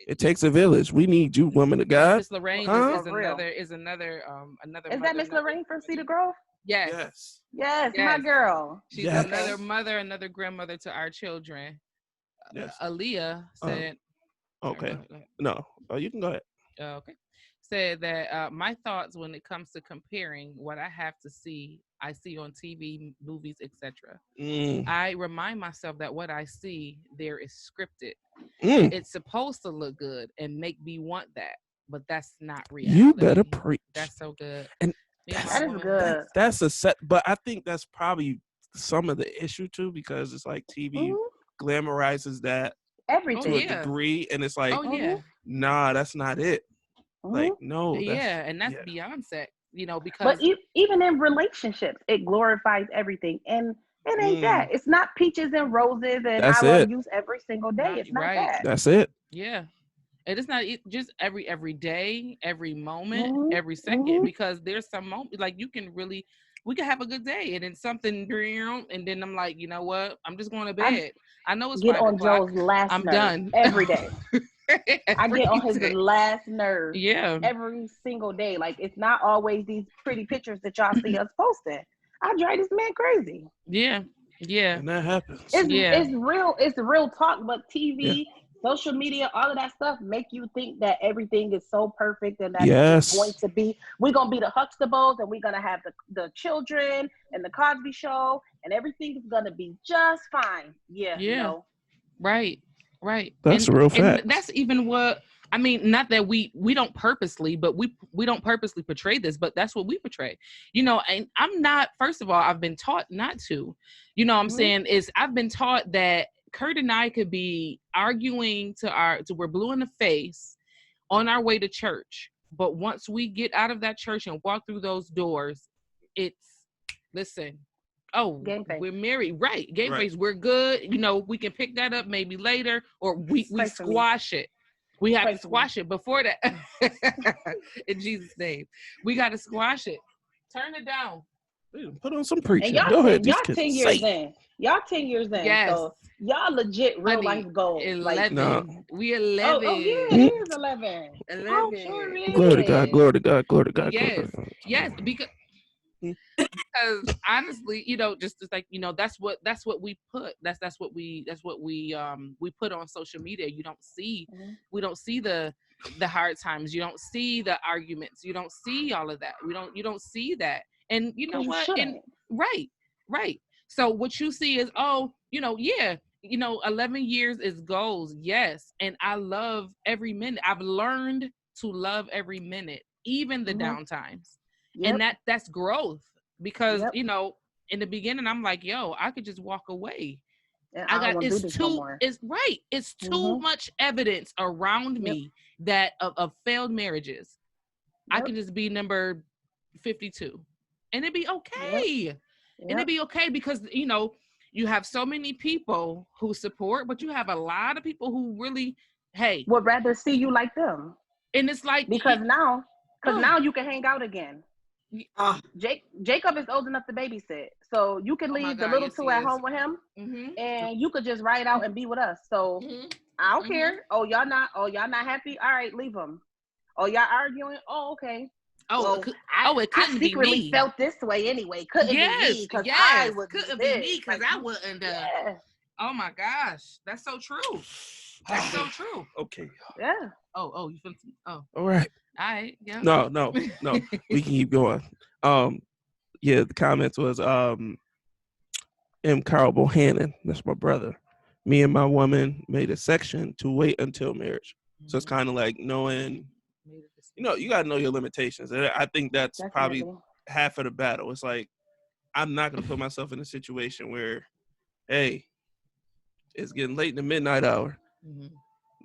It takes a village. We need you, woman of God. Miss Lorraine Huh? is another Is that Miss Lorraine from Cedar Grove? Yes. Yes, my Yes. girl. She's Yes. another mother, another grandmother to our children. Yes. Aaliyah said. Okay. Go ahead. No. Oh, you can go ahead. Okay. Said that my thoughts when it comes to comparing what I have to see, I see on TV, movies, etc. I remind myself that what I see there is scripted. It's supposed to look good and make me want that, but that's not reality. You better preach. That's so good. And that is good. That's a set, but I think that's probably some of the issue too, because it's like TV glamorizes that Everything. to a degree, and it's like, nah, that's not it. Like, no, and that's beyond sex, because. But even in relationships, it glorifies everything, and it ain't that. It's not peaches and roses, and That's I love it. you every single day. It's not right. that. That's it. Yeah. And it's not just every day, every moment, every second, because there's some moment like we can have a good day and then something, and then I'm like, you know what? I'm just going to bed. I know it's get 5 on o'clock. Joe's last I'm nerve done every day. I get on his day. last nerve. Yeah. Every single day. Like, it's not always these pretty pictures that y'all see us posting. I drive this man crazy. Yeah. Yeah. And that happens. It's real talk, but TV, social media, all of that stuff make you think that everything is so perfect and that it's going to be, we're going to be the Huxtables and we're going to have the children and the Cosby Show and everything is going to be just fine. Yeah. No. Right. That's a real fact. And that's even what, I mean, not that we don't purposely, but we don't purposely portray this, but that's what we portray, and I'm not, first of all, I've been taught not to, what I'm saying is I've been taught that Kurt and I could be arguing to we're blue in the face on our way to church. But once we get out of that church and walk through those doors, listen, we're married, right? Game face, we're good. We can pick that up maybe later, or we squash it. We have to squash it before that. In Jesus' name, we got to squash it. Turn it down. Put on some preaching. Go ahead. Y'all 10 years in. Y'all 10 years in. Yes. So y'all legit real life goals. 11. No. We 11. Oh yeah, it is 11. 11. Oh, sure is. Glory to God. Glory to God. Glory to God. Yes. Yes. Because honestly, just like, that's what we put. That's what we put on social media. You don't see, we don't see the hard times. You don't see the arguments. You don't see all of that. You don't see that. And you know what? And right. So what you see is, 11 years is goals. Yes. And I love every minute. I've learned to love every minute, even the downtimes. And that's growth, because, in the beginning, I'm like, I could just walk away. It's too much evidence around me that of failed marriages. I could just be number 52 and it'd be okay. And it'd be okay because, you have so many people who support, but you have a lot of people who really, would rather see you like them. And it's like, because now you can hang out again. Jacob is old enough to babysit, so you can leave the little two at home with him, and you could just ride out and be with us. So I don't care. Y'all not happy? All right, leave them. Y'all arguing? Okay. It couldn't be me. Felt this way anyway. Couldn't be me because I would. Couldn't be me because I wouldn't. Oh my gosh, that's so true. That's so true. Okay. Yeah. You feel? All right. All right. Yeah. No. We can keep going. Yeah, the comments was M. Carl Bohannon. That's my brother. Me and my woman made a section to wait until marriage. So it's kind of like knowing, you got to know your limitations. And I think that's probably half of the battle. It's like, I'm not going to put myself in a situation where, hey, it's getting late in the midnight hour.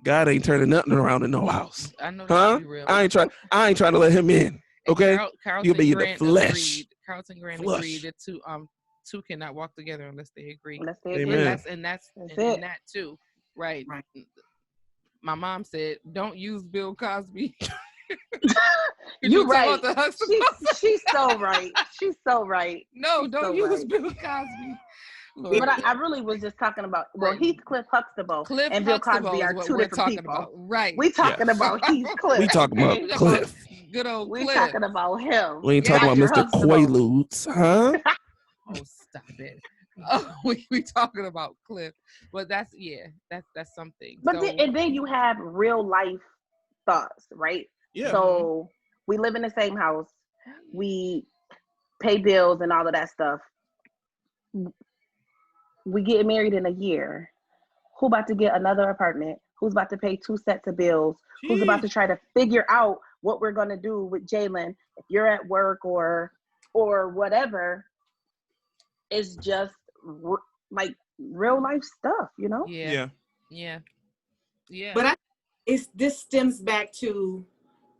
God ain't turning nothing around in no house. I know huh? Real. I ain't trying to let him in. Okay, Carlton be in the Grant flesh. Carlton Grant agreed that two cannot walk together unless they agree. Amen. And that too, right? My mom said, "Don't use Bill Cosby." You're right. She's so right. She's so right. No, don't use Bill Cosby. Lord. But I really was just talking about, Heathcliff Huxtable and Bill Cosby are two different people. About. Right. We talking about Heathcliff. We talking about Cliff. Good old Cliff. We talking about him. We ain't talking about Mr. Quaaludes, huh? Oh, stop it. Oh, we talking about Cliff. But that's something. But then you have real life thoughts, right? Yeah. So we live in the same house. We pay bills and all of that stuff. We get married in a year. Who about to get another apartment? Who's about to pay 2 sets of bills? Jeez. Who's about to try to figure out what we're going to do with Jalen if you're at work or whatever? It's just like real life stuff, you know? Yeah. But this stems back to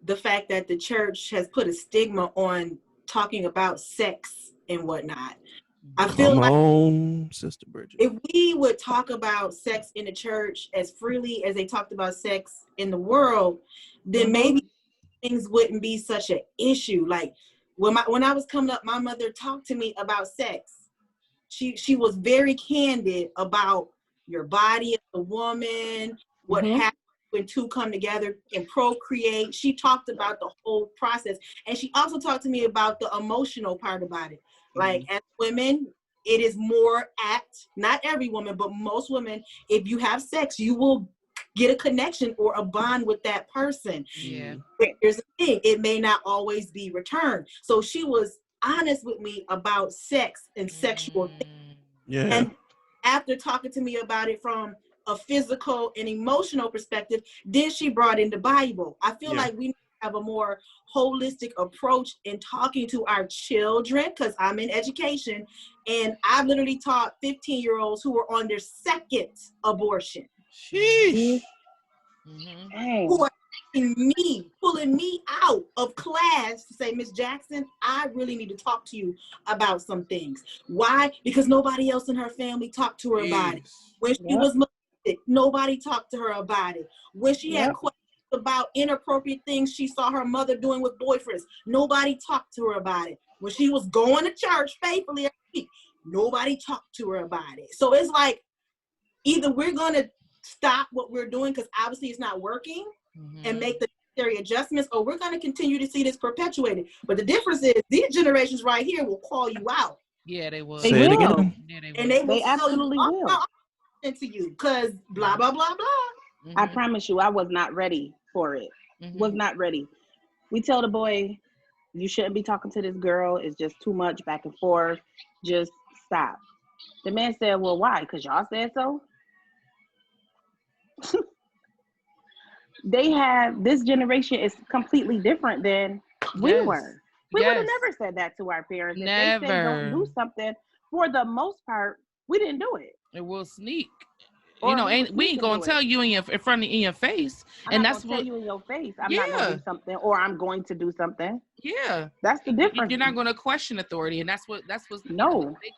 the fact that the church has put a stigma on talking about sex and whatnot. I feel like Sister Bridget, if we would talk about sex in the church as freely as they talked about sex in the world, then maybe things wouldn't be such an issue. Like when I was coming up, my mother talked to me about sex. She was very candid about your body as a woman, what happens when two come together and procreate. She talked about the whole process, and she also talked to me about the emotional part about it. Like as women, it is more apt, not every woman, but most women, if you have sex, you will get a connection or a bond with that person. Yeah. But here's the thing, it may not always be returned. So she was honest with me about sex and sexual things. Yeah. And after talking to me about it from a physical and emotional perspective, then she brought in the Bible. I feel like we have a more holistic approach in talking to our children, because I'm in education and I've literally taught 15-year-olds who were on their second abortion. Sheesh. Who are pulling me out of class to say, Miss Jackson, I really need to talk to you about some things. Why? Because nobody else in her family talked to her about it. When she was molested, nobody talked to her about it. When she had questions about inappropriate things she saw her mother doing with boyfriends, nobody talked to her about it. When she was going to church faithfully every week, nobody talked to her about it. So it's like, either we're going to stop what we're doing because obviously it's not working and make the necessary adjustments, or we're going to continue to see this perpetuated. But the difference is these generations right here will call you out. Yeah, they will. Say it again. Yeah, they will. And they will They absolutely will. Into you because blah, blah, blah, blah. I promise you, I was not ready for it. Was not ready. We tell the boy, you shouldn't be talking to this girl. It's just too much back and forth. Just stop. The man said, well, why? Because y'all said so? This generation is completely different than we were. We would have never said that to our parents. If they said don't do something, for the most part, we didn't do it. It will sneak. Or we ain't gonna tell you in your face. I'm not gonna tell you in your face. I'm not gonna do something, or I'm going to do something. Yeah, that's the difference. You're not gonna question authority, and that's what. No, they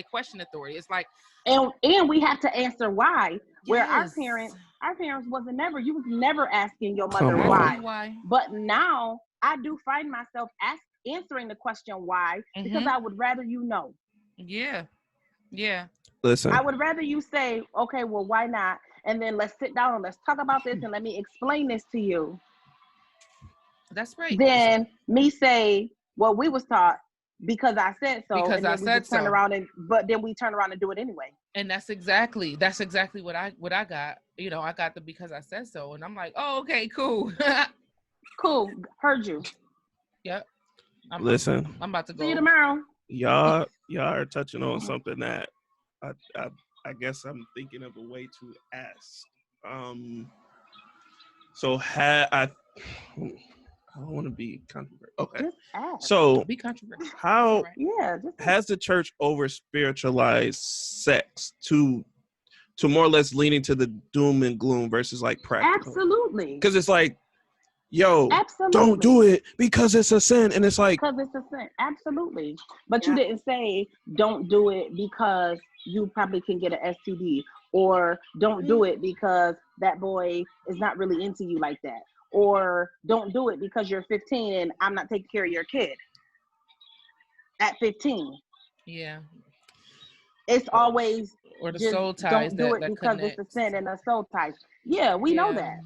question authority. It's like, and we have to answer why. Where our parents wasn't never. You was never asking your mother why. But now I do find myself answering the question why because I would rather you know. Yeah. Listen, I would rather you say, okay, well, why not? And then let's sit down and let's talk about this and let me explain this to you. That's right. Then me say, well, we was taught because I said so. Because and then I said so. But then we turn around and do it anyway. And that's exactly what I got. I got the because I said so. And I'm like, oh, okay, cool. Cool. Heard you. Yep. Listen, I'm about to go. See you tomorrow. Y'all are touching on something that I guess I'm thinking of a way to ask. So I don't want to be controversial. Okay. Just ask. So Be controversial. how Yeah. Just has the church over spiritualized sex to more or less leaning to the doom and gloom versus like practical? absolutely. Because it's like, yo, Absolutely. don't do it because it's a sin, and it's like, Because it's a sin. Absolutely. But Yeah. you didn't say don't do it because you probably can get an STD, or don't do it because that boy is not really into you like that, or don't do it because you're 15 and I'm not taking care of your kid at 15. Yeah. It's always Or the just soul ties don't do it that because connects. it's a sin and a soul ties. Yeah, we know that.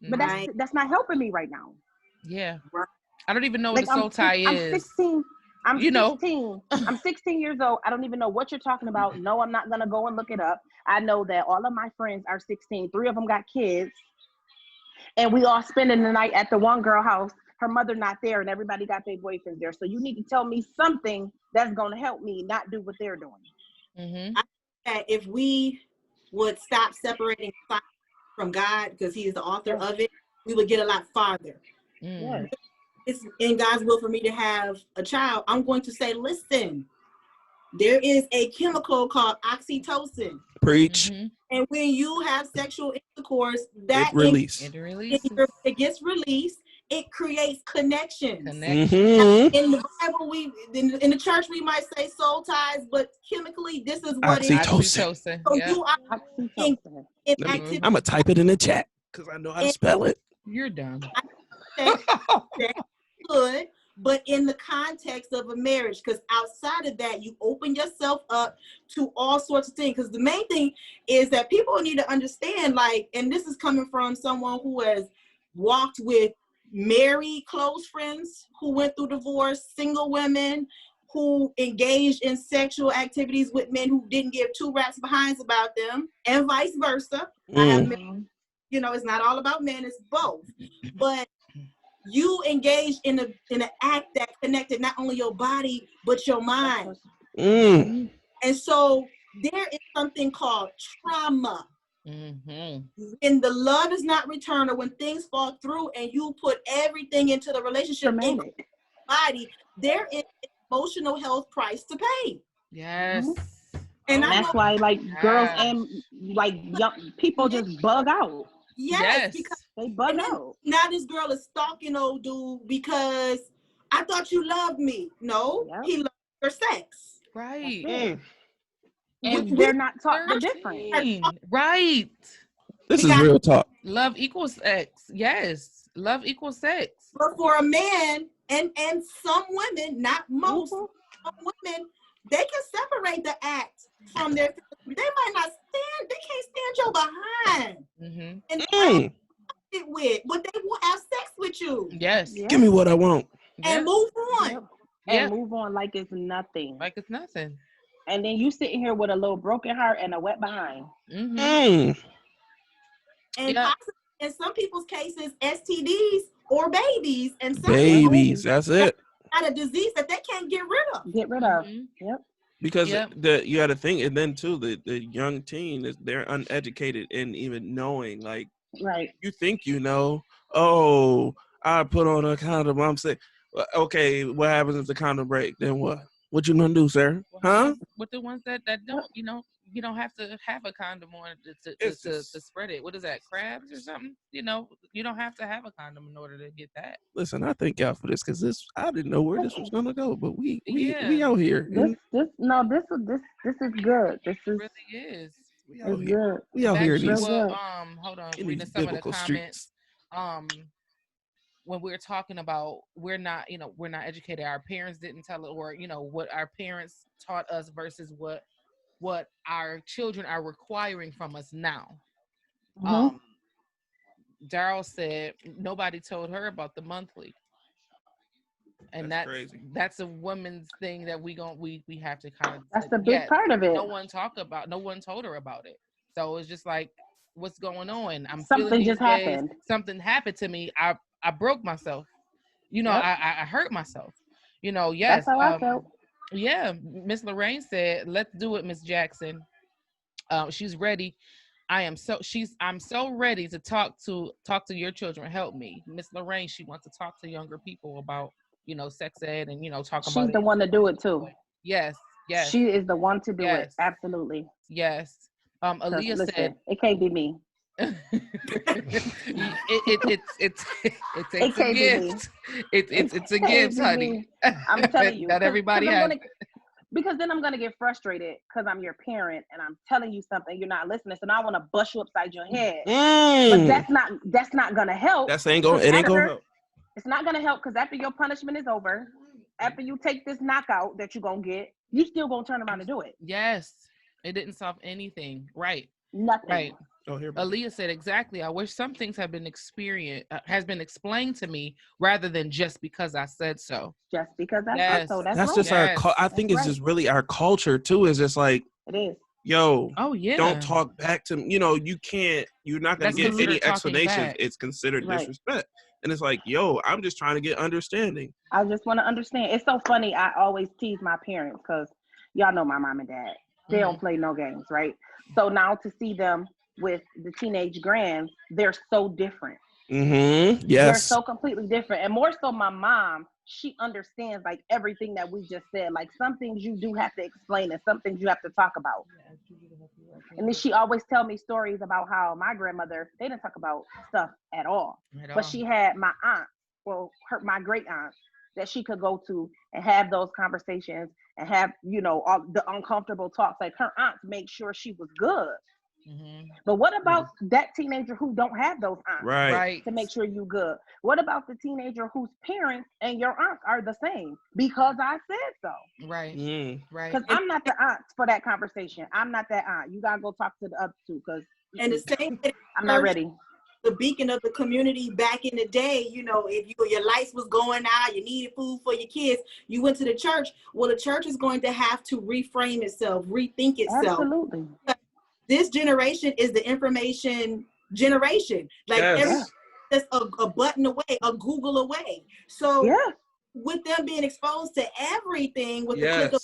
But Right. that's not helping me right now. Yeah. Right. I don't even know what Like a soul tie I'm is. 16. I'm You know. 16. I'm 16 years old. I don't even know what you're talking about. No, I'm not gonna go and look it up. I know that all of my friends are 16. 3 of them got kids, and we all spending the night at the one girl house. Her mother not there, and everybody got their boyfriends there. So you need to tell me something that's gonna help me not do what they're doing. Mm-hmm. I think that if we would stop separating science from God, because He is the author of it, we would get a lot farther. Mm. Yes. It's in God's will for me to have a child. I'm going to say, listen, there is a chemical called oxytocin. preach, Mm-hmm. And when you have sexual intercourse, it that release. It releases. it gets released. It creates connections. Mm-hmm. In the Bible, in the church, we might say soul ties, but chemically, this is what it is. Oxytocin. So Yeah. you are in I'm activity. gonna type it in the chat because I know how to spell it. You're dumb. That's good, but in the context of a marriage, because outside of that, you open yourself up to all sorts of things. Because the main thing is that people need to understand, like, and this is coming from someone who has walked with married close friends who went through divorce, single women who engaged in sexual activities with men who didn't give two rats behinds about them, and vice versa. I have men, it's not all about men, it's both. But you engaged in an act that connected not only your body but your mind. Mm. And so there is something called trauma. Mm-hmm. When the love is not returned, or when things fall through and you put everything into the relationship in the body, there is an emotional health price to pay. Yes. And I that's know, why like girls and like young people just bug out. yes, because they bug and then out. now this girl is stalking old dude because I thought you loved me. No, he loved your sex. Right. And they're not taught the difference. Right. This is real talk. Love equals sex. Yes. Love equals sex. But for a man and some women, not most, some women, they can separate the act from their. They might not stand. They can't stand your behind. Mm-hmm. And it with, but they will have sex with you. Yes. Give me what I want. And move on. And move on like it's nothing. Like it's nothing. And then you sitting here with a little broken heart and a wet behind. And possibly in some people's cases, STDs or babies, and some babies. That's it. Got a disease that they can't get rid of. Yep. Because you got to think, and then too, the young teen they're uneducated in even knowing, like, right. You think oh, I put on a condom. I'm saying, okay, what happens if the condom break? Then what? What you gonna do, sir? Huh? With the ones that don't, you don't have to have a condom on to spread it. What is that, crabs or something? You don't have to have a condom in order to get that. Listen, I thank y'all for this because I didn't know where this was gonna go, but we out here. This is good. This is really is. We out here. Good. We out here. Hold on. Reading some of the comments. Streets. When we're talking about we're not educated. Our parents didn't tell it, or what our parents taught us versus what our children are requiring from us now. Daryl said nobody told her about the monthly. And that's crazy. That's a woman's thing that we have to kind of. That's the big part of it. No one told her about it. So it's just like, what's going on? I'm something feeling just happened. Something happened to me. I broke myself. You know, Yep. I hurt myself. You know, yes. That's how I felt. Yeah, Miss Lorraine said, "Let's do it, Miss Jackson." She's ready. I'm so ready to talk to your children. Help me, Miss Lorraine. She wants to talk to younger people about, you know, sex ed and, you know, talk about it. She's the one to do it too. Yes, yes. She is the one to do it. Yes. Absolutely. Yes. Aaliyah Listen, said it can't be me. it takes It a can't be me. gift. It's a can't gift, be honey. me. I'm telling you. Not everybody has. Because then I'm gonna get frustrated because I'm your parent and I'm telling you something, you're not listening. So now I want to bust you upside your head. But that's not gonna help. It ain't gonna help. It's not gonna help because after your punishment is over, after you take this knockout that you're gonna get, you still gonna turn around and do it. Yes. It didn't solve anything. Right. Nothing. Right. Oh, here. Aaliyah said exactly. I wish some things have been has been explained to me rather than just because I said so. Just because I said so. That's just our. I think it's just really our culture too. Is just like it is. Yo, oh yeah, don't talk back to me. You know, you can't. You're not gonna get any explanations. It's considered disrespect. And it's like, yo, I'm just trying to get understanding. I just want to understand. It's so funny. I always tease my parents because y'all know my mom and dad. They don't play no games, right? So now to see them with the teenage grands, they're so different. Mm-hmm. Yes. They're so completely different. And more so my mom, she understands like everything that we just said. Like some things you do have to explain and some things you have to talk about. And then she always tell me stories about how my grandmother, they didn't talk about stuff at all. But she had my aunt, my great aunt, that she could go to and have those conversations and have, you know, all the uncomfortable talks. Like her aunts make sure she was good. Mm-hmm. But what about that teenager who don't have those aunts right to make sure you good? What about the teenager whose parents and your aunts are the same because I said so? Right. Right. Because I'm not the aunt for that conversation. I'm not that aunt. You gotta go talk to the other two because and the same I'm not ready. The beacon of the community back in the day, you know, if your lights was going out, you needed food for your kids, you went to the church. Well, the church is going to have to reframe itself, rethink itself. Absolutely. This generation is the information generation. Like that's a button away, a Google away. So with them being exposed to everything with the click of,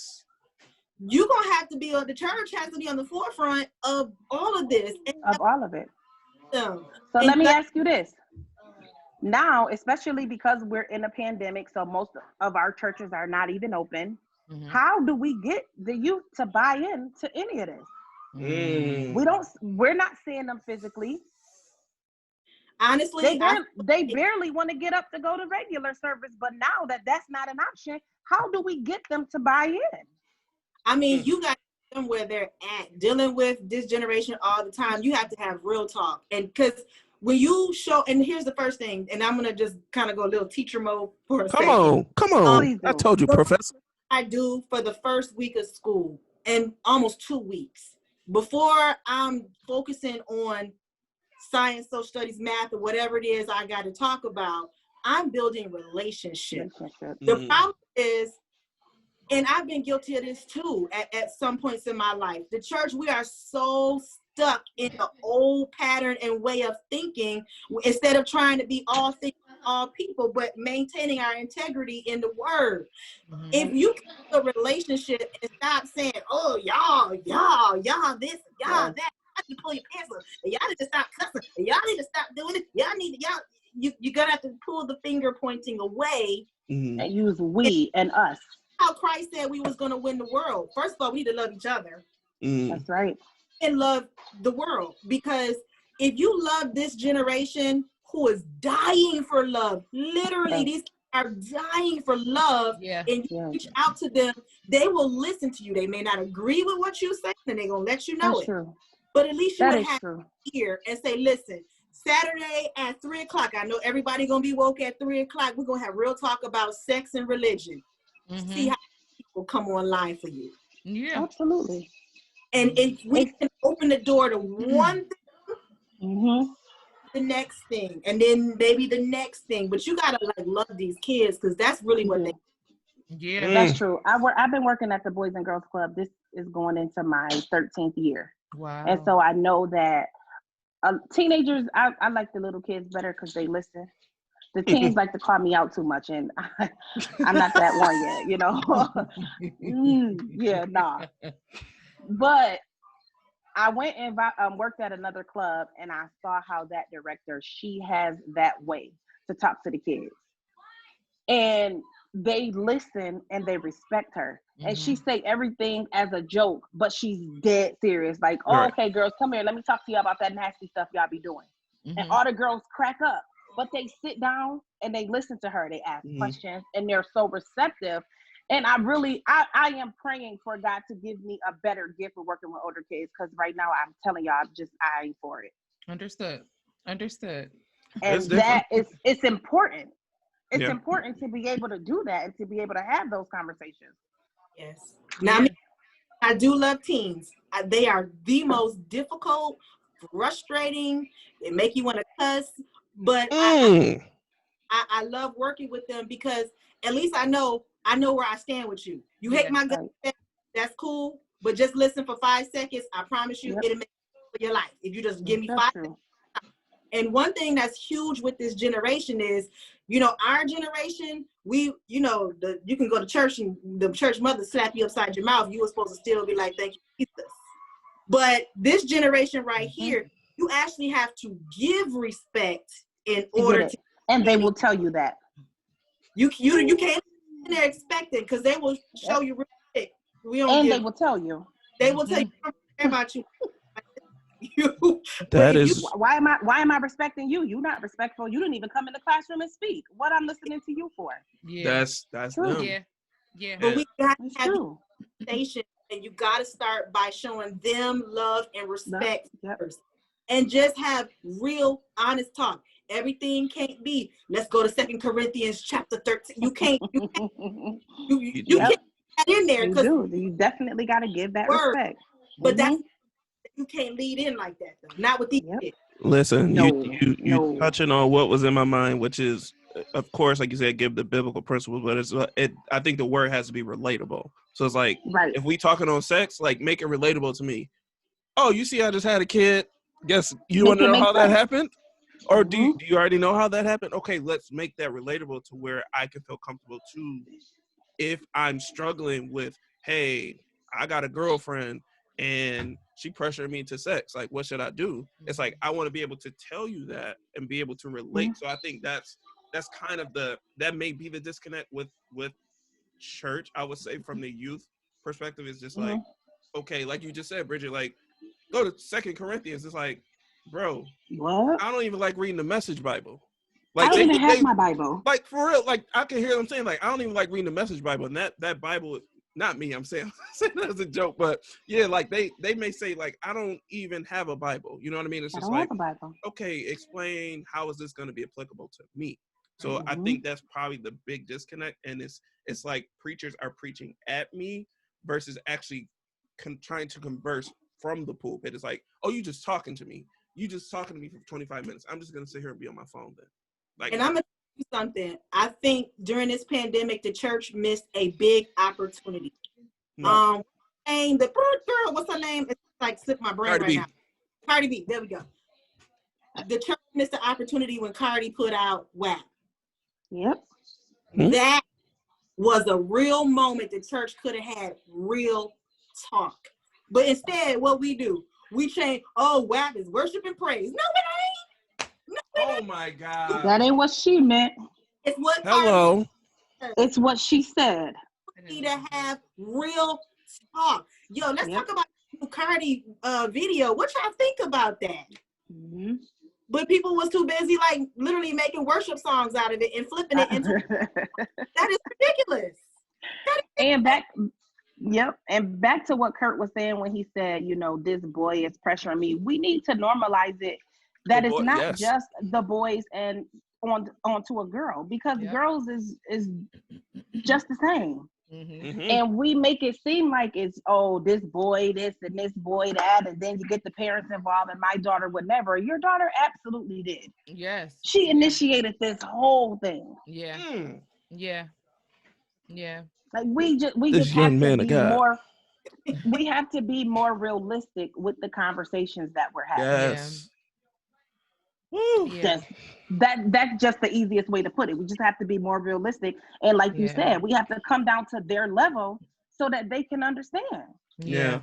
you're gonna have to be on the church has to be on the forefront of all of this. Of all of it. So let me ask you this. Now, especially because we're in a pandemic, so most of our churches are not even open. Mm-hmm. How do we get the youth to buy in to any of this? We're not seeing them physically. Honestly, they barely want to get up to go to regular service, but now that's not an option, how do we get them to buy in? I mean, you got them where they're at, dealing with this generation all the time. You have to have real talk. And because when you show, and here's the first thing, and I'm going to just kind of go a little teacher mode for a second. Come on. I told you, Professor. I do for the first week of school and almost 2 weeks before I'm focusing on science, social studies, math, or whatever it is I got to talk about, I'm building relationships. The problem is, and I've been guilty of this too at some points in my life. The church, we are so stuck in the old pattern and way of thinking instead of trying to be all things, all people, but maintaining our integrity in the word. Mm-hmm. If you keep a relationship and stop saying, oh, y'all, this, y'all, that, y'all need to pull your pants up, and y'all need to stop cussing, and y'all need to stop doing it, you're going to have to pull the finger pointing away. Mm-hmm. And use we and us. How Christ said we was going to win the world. First of all, we need to love each other. That's right. And love the world. Because if you love this generation who is dying for love, literally these kids are dying for love, and you reach out to them, they will listen to you. They may not agree with what you say, and they're going to let you know. That's true. But at least you would have to hear and say, listen, Saturday at 3:00, I know everybody going to be woke at 3:00. We're going to have real talk about sex and religion. Mm-hmm. See how people come online for you. Yeah, absolutely. And if we can open the door to one thing, the next thing, and then maybe the next thing. But you gotta like love these kids because that's really what they. Yeah, that's true. I've been working at the Boys and Girls Club. This is going into my 13th year. Wow. And so I know that teenagers, I like the little kids better because they listen. The teens like to call me out too much, and I'm not that one yet, you know. Yeah, nah. But I went and worked at another club, and I saw how that director, she has that way to talk to the kids. And they listen and they respect her. And she say everything as a joke, but she's dead serious. Like, oh, okay, girls, come here. Let me talk to you about that nasty stuff y'all be doing. And all the girls crack up. But they sit down and they listen to her. They ask questions, and they're so receptive. And I am praying for God to give me a better gift for working with older kids, because right now I'm telling y'all, I'm just eyeing for it. Understood. And it's important. It's important to be able to do that and to be able to have those conversations. Yes. Now, I do love teens. They are the most difficult, frustrating. They make you want to cuss. But I love working with them, because at least I know where I stand with you. You hate my guts, that's cool. But just listen for 5 seconds. I promise you, it'll make for your life. If you just give me 5 seconds. And one thing that's huge with this generation is, our generation, you can go to church and the church mother slap you upside your mouth. You were supposed to still be like, thank you, Jesus. But this generation right here, you actually have to give respect in order to. And they will tell you that. You can't sit there expecting, because they will show you real quick. They will tell you. They will tell you, I don't care about you. Why am I respecting you? You're not respectful. You didn't even come in the classroom and speak. What I'm listening to you for? Yeah, that's true. Them. Yeah. But we got to have conversation, and you got to start by showing them love and respect first, and just have real, honest talk. Everything can't be, let's go to 2 Corinthians chapter 13. You can't you can't get in there, because you definitely got to give that respect. But that's, you can't lead in like that, though. Not with these kids. Listen, you touching on what was in my mind, which is, of course, like you said, give the biblical principles, but I think the word has to be relatable. So it's like, if we talking on sex, like, make it relatable to me. Oh, you see, I just had a kid. Guess you want to know how that happened? Or do you already know how that happened? Okay, let's make that relatable to where I can feel comfortable too. If I'm struggling with, hey, I got a girlfriend and she pressured me to sex, like, what should I do? It's like, I want to be able to tell you that and be able to relate. So I think that's kind of that may be the disconnect with church. I would say from the youth perspective, is just like, okay, like you just said, Bridget, like, go to 2 Corinthians. It's like, bro, what? I don't even like reading the Message Bible. Like, I don't even have my Bible. Like, for real, like, I can hear them saying, like, I don't even like reading the Message Bible. And that Bible, not me, I'm saying that as a joke, but yeah, like, they may say, like, I don't even have a Bible. You know what I mean? It's just like, okay, explain, how is this going to be applicable to me? So I think that's probably the big disconnect. And it's like preachers are preaching at me versus actually trying to converse from the pulpit. It's like, oh, you just talking to me. You just talking to me for 25 minutes. I'm just going to sit here and be on my phone then. Like, and I'm going to tell you something. I think during this pandemic, the church missed a big opportunity. And the girl, what's her name? It's like slipped my brain right now. Cardi B. There we go. The church missed the opportunity when Cardi put out WAP. Yep. That was a real moment the church could have had real talk. But instead, what we do, we change, WAP is worship and praise. No, it ain't. Oh my God. That ain't what she meant. It's what it's what she said. We need to have real talk. Yo, let's talk about the Cardi video. What y'all think about that? But people was too busy, like, literally making worship songs out of it and flipping it into that is ridiculous. And back to what Kurt was saying when he said, this boy is pressuring me. We need to normalize it. That it's not just the boys and onto a girl, because girls is just the same. And we make it seem like it's, this boy this and this boy that, and then you get the parents involved, and my daughter would never. Your daughter absolutely did. Yes. She initiated this whole thing. Yeah. Like, we just have to be more. We have to be more realistic with the conversations that we're having. Yes. Woo. Yeah. That's just the easiest way to put it. We just have to be more realistic, and like you said, we have to come down to their level so that they can understand. Yeah.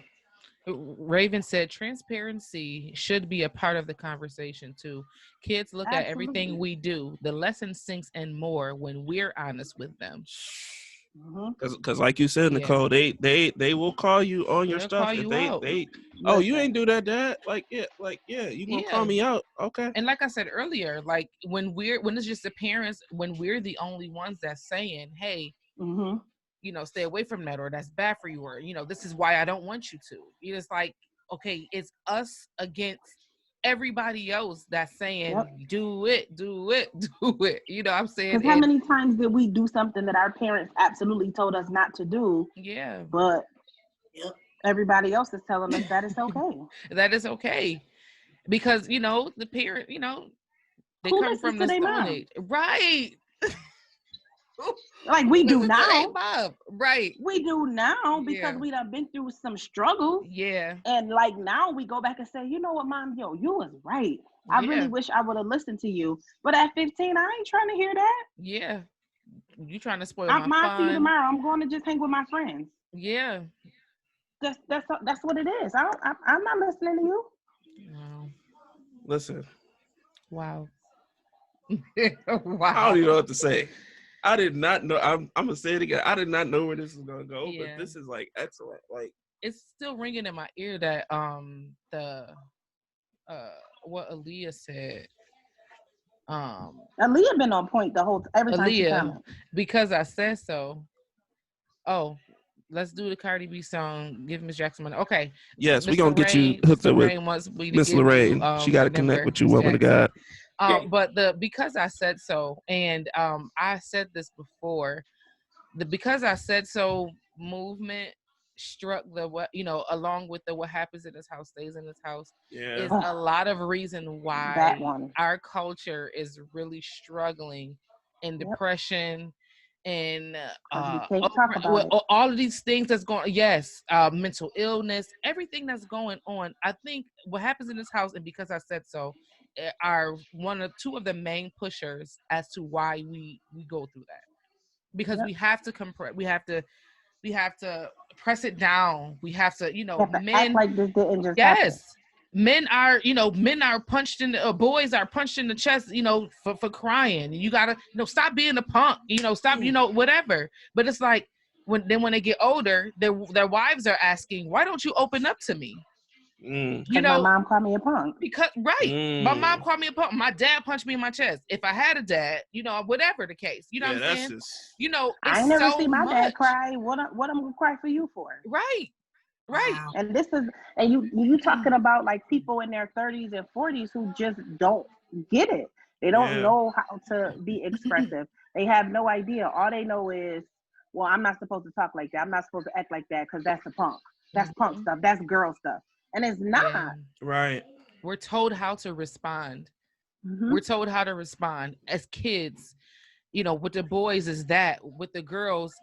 Raven said transparency should be a part of the conversation too. Kids look at everything we do. The lesson sinks in more when we're honest with them. Because like you said, Nicole, they will call you on your They'll stuff. call If you out. oh, you ain't do that, Dad. Like, you gonna call me out. Okay. And like I said earlier, like when it's just the parents, when we're the only ones that's saying, hey, you know, stay away from that, or that's bad for you, or, you know, this is why I don't want you to. It's like, okay, it's us against everybody else that's saying, do it. You know what I'm saying? Because how many times did we do something that our parents absolutely told us not to do? Yeah. But everybody else is telling us that it's okay. That is okay. Because, you know, the parent, you know, they Who come from the Stone Age. Right. Like we do now. Right. We do now because we done been through some struggles. Yeah. And like now we go back and say, you know what, Mom, you was right. I really wish I would have listened to you. But at 15, I ain't trying to hear that. Yeah. You trying to spoil my fun. See you tomorrow. I'm going to just hang with my friends. Yeah. That's what it is. I'm not listening to you. Wow. Listen. Wow. Wow. I don't even know what to say. I did not know. I'm gonna say it again. I did not know where this is gonna go, but this is like excellent. Like, it's still ringing in my ear that what Aaliyah said. Aaliyah been on point the whole every time she comments. Because I said so. Oh, let's do the Cardi B song. Give Miss Jackson money. Okay. Yes, we're gonna get you hooked up with Miss Lorraine. She got to connect with you, woman of God. But because I said so, and I said this before, the because I said so movement struck along with the what happens in this house stays in this house is a lot of reason why our culture is really struggling in depression and all of these things that's going mental illness, everything that's going on. I think what happens in this house and because I said so are two of the main pushers as to why we go through that, because we have to compress, we have to press it down, we have to men act like this didn't just happen. Men are punched in the boys are punched in the chest, for crying. You gotta, stop being a punk, stop, whatever. But it's like when they get older, their wives are asking, why don't you open up to me? My mom called me a punk. Because my mom called me a punk. My dad punched me in my chest. If I had a dad, whatever the case, what I'm saying? I ain't never seen my dad cry. What I'm gonna cry for you for? Right. Wow. And this is, and you talking about like people in their 30s and 40s who just don't get it. They don't know how to be expressive. They have no idea. All they know is, well, I'm not supposed to talk like that. I'm not supposed to act like that because that's the punk. That's punk stuff. That's girl stuff. And it's not. Yeah. Right. We're told how to respond. We're told how to respond as kids. With the boys is that. With the girls,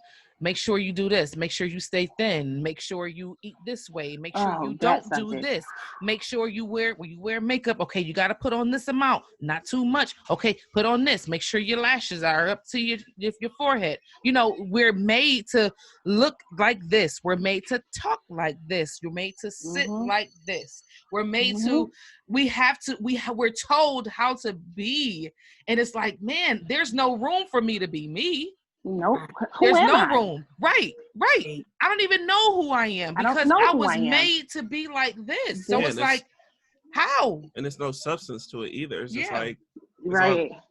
make sure you do this. Make sure you stay thin. Make sure you eat this way. Make sure you don't do this. Make sure you wear makeup. Okay, you got to put on this amount, not too much. Okay, put on this. Make sure your lashes are up to your forehead. We're made to look like this. We're made to talk like this. You're made to sit like this. We're made to. We're told how to be, and it's like, man, there's no room for me to be me. Nope. There's no room. Right. I don't even know who I am because I was made to be like this. So it's like, how? And there's no substance to it either. It's just like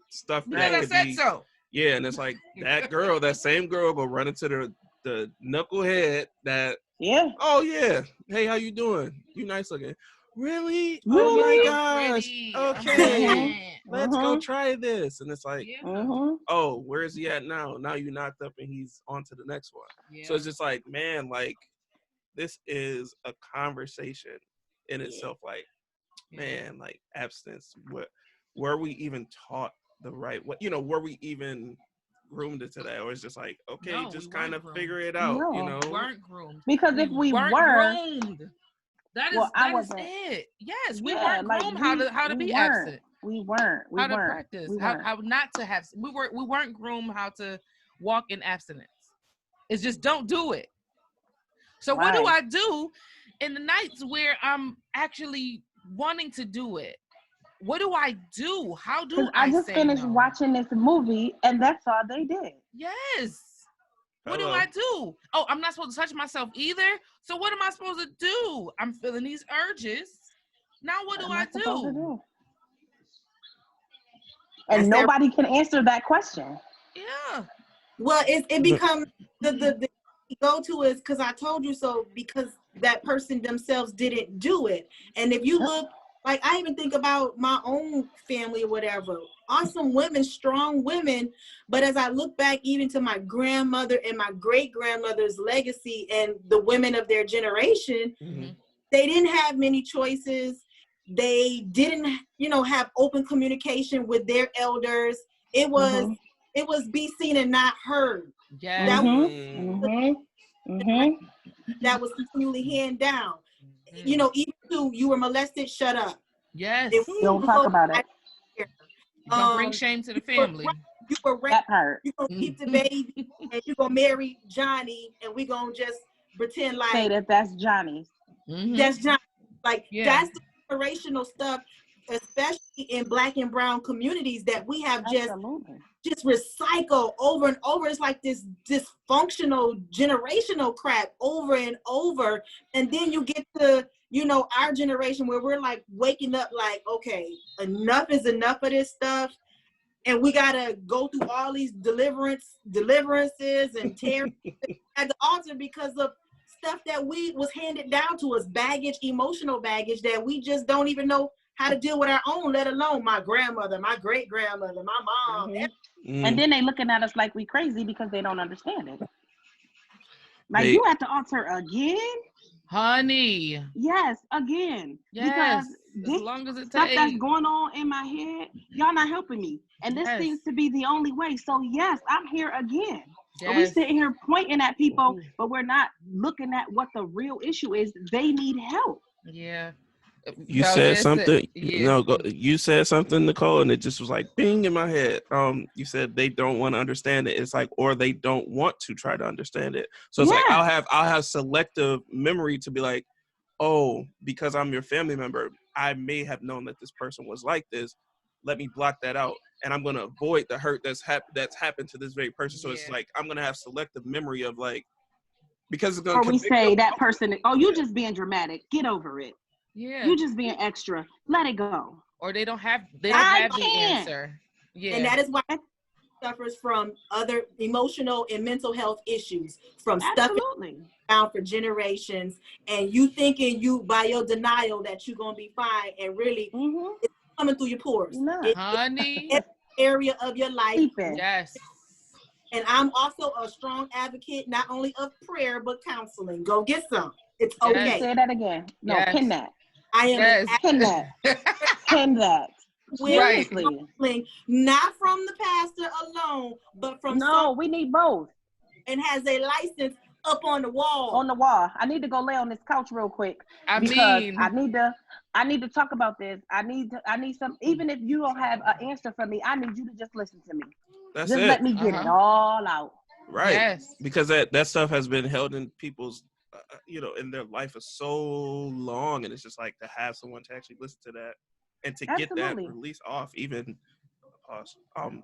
stuff that could be. So. Yeah, and it's like that same girl go run into the knucklehead that. Yeah. Oh yeah. Hey, how you doing? You nice looking. Really? Oh my gosh. Pretty. Okay. Let's go try this. And it's like, oh, where is he at now? Now you knocked up and he's on to the next one. Yeah. So it's just like, man, like this is a conversation in itself. Like, man, like abstinence. Were we even taught the right way? Were we even groomed into that? Or it's just like, okay, just kind of figure it out. We weren't groomed. Because if we were groomed. That is it. Yes, we weren't groomed how to be absent. We weren't. How to practice. How not to have. We weren't groomed how to walk in abstinence. It's just don't do it. So what do I do in the nights where I'm actually wanting to do it? What do I do? How do I just say finished no? watching this movie, and that's all they did. Yes. What do I do? Oh, I'm not supposed to touch myself either. So what am I supposed to do? I'm feeling these urges. Now what do I do? And nobody can answer that question. Yeah. Well, it becomes the go-to is because I told you so, because that person themselves didn't do it. And if you look, like I even think about my own family or whatever, awesome women, strong women. But as I look back even to my grandmother and my great-grandmother's legacy and the women of their generation, they didn't have many choices. They didn't, have open communication with their elders. It was be seen and not heard. Yes. That was continually handed down. Even to you were molested, shut up. Yes. Don't talk about it. Don't bring shame to the family. You were raped. That part. You're gonna keep the baby and you're gonna marry Johnny, and we're gonna just pretend like say that's Johnny's. That's Johnny. Like that's the generational stuff, especially in Black and brown communities, that we have just recycle over and over. It's like this dysfunctional generational crap over and over. And then you get to, our generation where we're like waking up like, okay, enough is enough of this stuff. And we gotta go through all these deliverances and tearing at the altar because of stuff that was handed down to us, baggage, emotional baggage that we just don't even know how to deal with our own, let alone my grandmother, my great-grandmother, my mom. And then they looking at us like we crazy because they don't understand it. Like, you at the altar again? Honey. Yes, again. Yes. Because as long as it stuff takes. that's going on in my head, y'all not helping me. And this seems to be the only way. So yes, I'm here again. But we sitting here pointing at people, but we're not looking at what the real issue is. They need help. Yeah. You said something. You said something, Nicole, and it just was like bing in my head. You said they don't want to understand it. It's like, or they don't want to try to understand it. So it's like I'll have selective memory to be like, oh, because I'm your family member, I may have known that this person was like this. Let me block that out, and I'm gonna avoid the hurt that's happened to this very person. So it's like I'm gonna have selective memory of like, because it's gonna. Or we say that person, oh, you just being dramatic. Get over it. Yeah. You just being extra. Let it go. Or they don't have the answer. Yeah. And that is why suffers from other emotional and mental health issues, from stuff down for generations, and you thinking you by your denial that you're gonna be fine, and really it's coming through your pores. Honey. It's area of your life. Yes. And I'm also a strong advocate, not only of prayer, but counseling. Go get some. It's okay. Say that again. No, pin that. I am pin that. Pin that. Seriously. Not from the pastor alone, but from we need both. And has a license up on the wall. On the wall. I need to go lay on this couch real quick. I need to talk about this. I need some, even if you don't have an answer for me, I need you to just listen to me. That's just it. Let me get it all out. Right. Yes. Because that stuff has been held in people's in their life for so long, and it's just like to have someone to actually listen to that and to get that release off. Even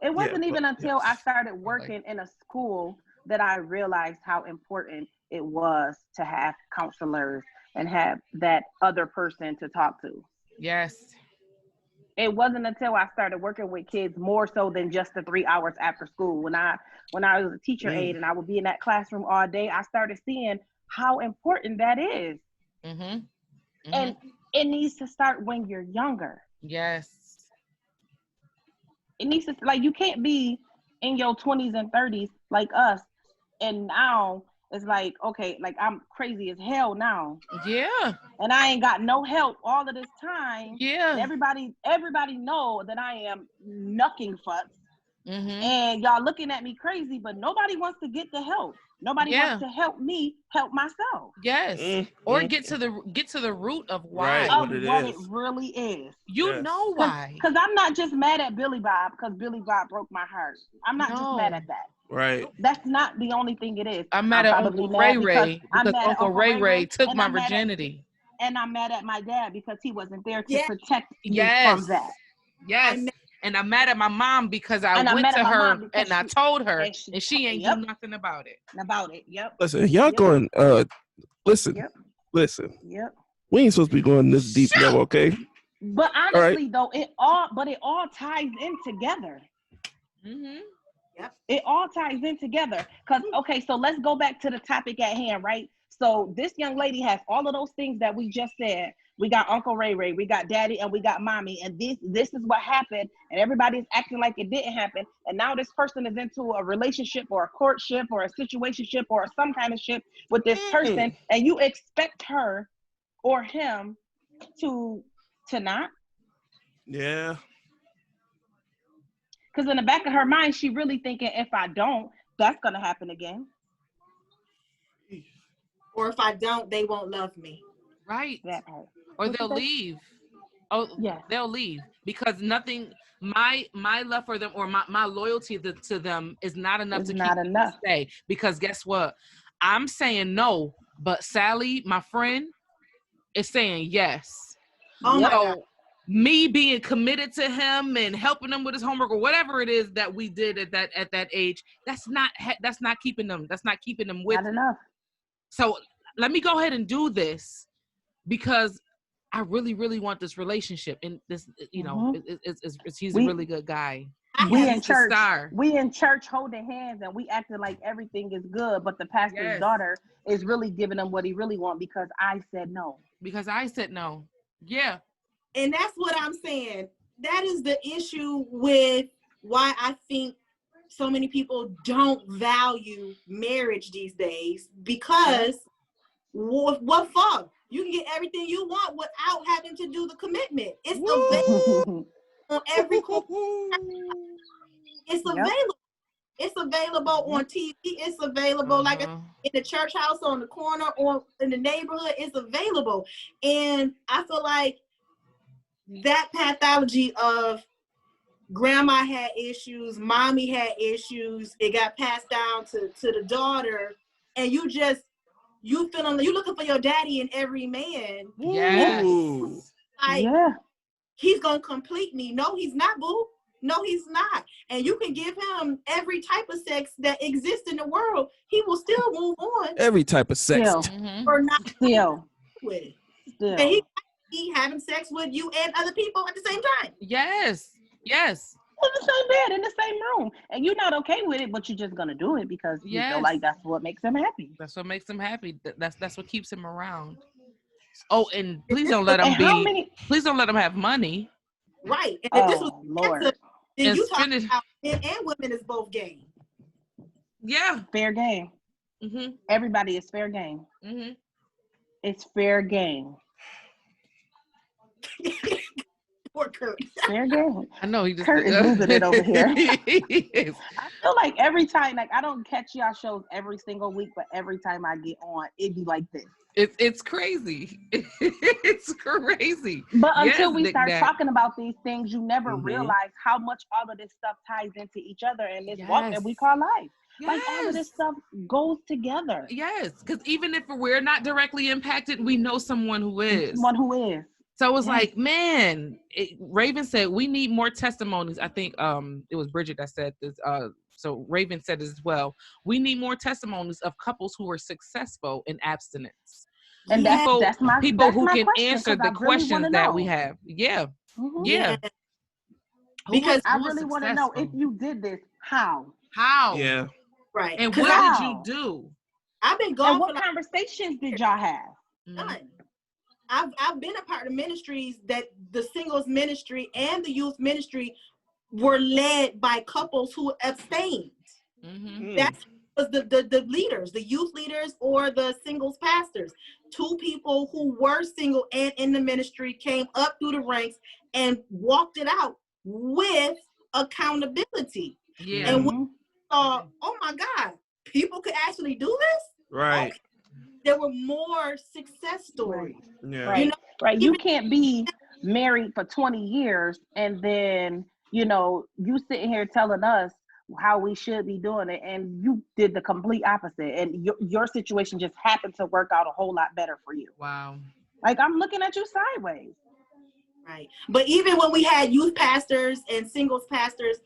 it wasn't even until I started working in a school that I realized how important it was to have counselors and have that other person to talk to. Yes. It wasn't until I started working with kids more so than just the 3 hours after school. When I was a teacher aide and I would be in that classroom all day, I started seeing how important that is. And it needs to start when you're younger. Yes. It needs to, like, you can't be in your 20s and 30s like us. And now it's like, okay, like I'm crazy as hell now. Yeah. And I ain't got no help all of this time. Yeah. And everybody know that I am knucking fucks. and y'all looking at me crazy, but nobody wants to get the help. Nobody wants to help me help myself. Yes. Or get to the root of why. Right, of what it really is. You know why. Because I'm not just mad at Billy Bob because Billy Bob broke my heart. I'm not just mad at that. Right. That's not the only thing it is. I'm mad at Uncle Ray Ray because Uncle Ray Ray took my virginity. And I'm mad at my dad because he wasn't there to protect me from that. Yes. And I'm mad at my mom because I went to her and I told her and she ain't do nothing about it. Yep. Listen, y'all going listen. Listen. Yep. We ain't supposed to be going this deep level, okay? But honestly though, it all ties in together. Yep. It all ties in together. Because so let's go back to the topic at hand, right? So this young lady has all of those things that we just said. We got Uncle Ray Ray, we got Daddy, and we got Mommy, and this is what happened, and everybody's acting like it didn't happen, and now this person is into a relationship or a courtship or a situationship or some kind of ship with this person, and you expect her or him to not? Yeah. Because in the back of her mind, she really thinking, if I don't, that's gonna happen again. Or if I don't, they won't love me. Right. That part. Or they'll leave. Oh, yeah. They'll leave because nothing. My love for them or my loyalty to them is not enough to keep them to stay. Because guess what? I'm saying no, but Sally, my friend, is saying yes. Oh my God. Me being committed to him and helping him with his homework or whatever it is that we did at that age, that's not keeping them. That's not keeping them with. Not enough. So let me go ahead and do this because I really, really want this relationship. And this, he's a really good guy. We in church holding hands and we acting like everything is good, but the pastor's daughter is really giving him what he really wants because I said no. Yeah. And that's what I'm saying. That is the issue with why I think so many people don't value marriage these days, because what for? You can get everything you want without having to do the commitment. It's available on every corner. It's available. It's available on TV. It's available like in the church house on the corner or in the neighborhood. It's available. And I feel like that pathology of grandma had issues, mommy had issues, it got passed down to the daughter, and you feeling you looking for your daddy in every man. Yes. He's gonna complete me. No, he's not, boo. No, he's not. And you can give him every type of sex that exists in the world. He will still move on. Every type of sex. Or not still with it. Still. And he having sex with you and other people at the same time. Yes. In the same bed, in the same room. And you're not okay with it, but you're just going to do it because you feel like that's what makes him happy. That's what makes him happy. That's what keeps him around. Oh, and please don't let him please don't let him have money. Right. And if this was Lord. Then you talk about men and women is both game. Yeah. Fair game. Everybody is fair game. It's fair game. Poor Kurt. Fair game. I know Kurt is losing it over here. I feel like every time, I don't catch y'all shows every single week, but every time I get on, it be like this. It's crazy. It's crazy. But until we start talking about these things, you never realize how much all of this stuff ties into each other in this walk that we call life. Like all of this stuff goes together. Yes, because even if we're not directly impacted, we know someone who is. So it was like, man, Raven said, we need more testimonies. I think it was Bridget that said this. So Raven said as well, we need more testimonies of couples who are successful in abstinence. And people who can answer the questions that we have. Yeah. Yeah. Because I really want to know, if you did this, how? Yeah. Right. And what did you do? I've been going. And what conversations did y'all have? None. I've been a part of ministries that the singles ministry and the youth ministry were led by couples who abstained. That was the leaders, the youth leaders or the singles pastors. Two people who were single and in the ministry came up through the ranks and walked it out with accountability. Yeah. And we thought, oh my God, people could actually do this? Right. Okay. There were more success stories. Right. Yeah. Right. You know, Right. You even can't be married for 20 years and then, you sitting here telling us how we should be doing it, and you did the complete opposite, and your situation just happened to work out a whole lot better for you. Wow. Like, I'm looking at you sideways. Right. But even when we had youth pastors and singles pastors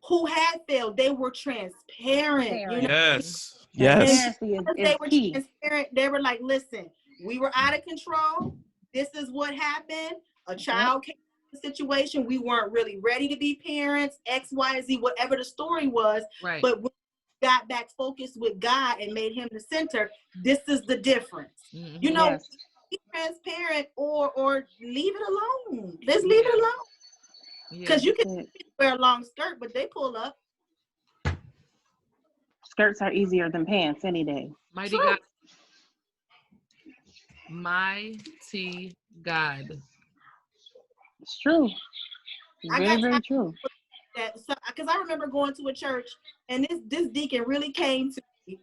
who had failed, they were transparent. You know? Yes. Transparency Because is they were key. transparent. They were like, listen, we were out of control. This is what happened. A child came in the situation. We weren't really ready to be parents, X, Y, Z, whatever the story was. Right. But when we got back focused with God and made him the center, this is the difference. Mm-hmm. You know, Yes. be transparent or leave it alone. Let's leave it alone. Because you can wear a long skirt, but they pull up. Skirts are easier than pants any day. Mighty God. Mighty God. It's true. Very, very true. Because I remember going to a church, and this deacon really came to me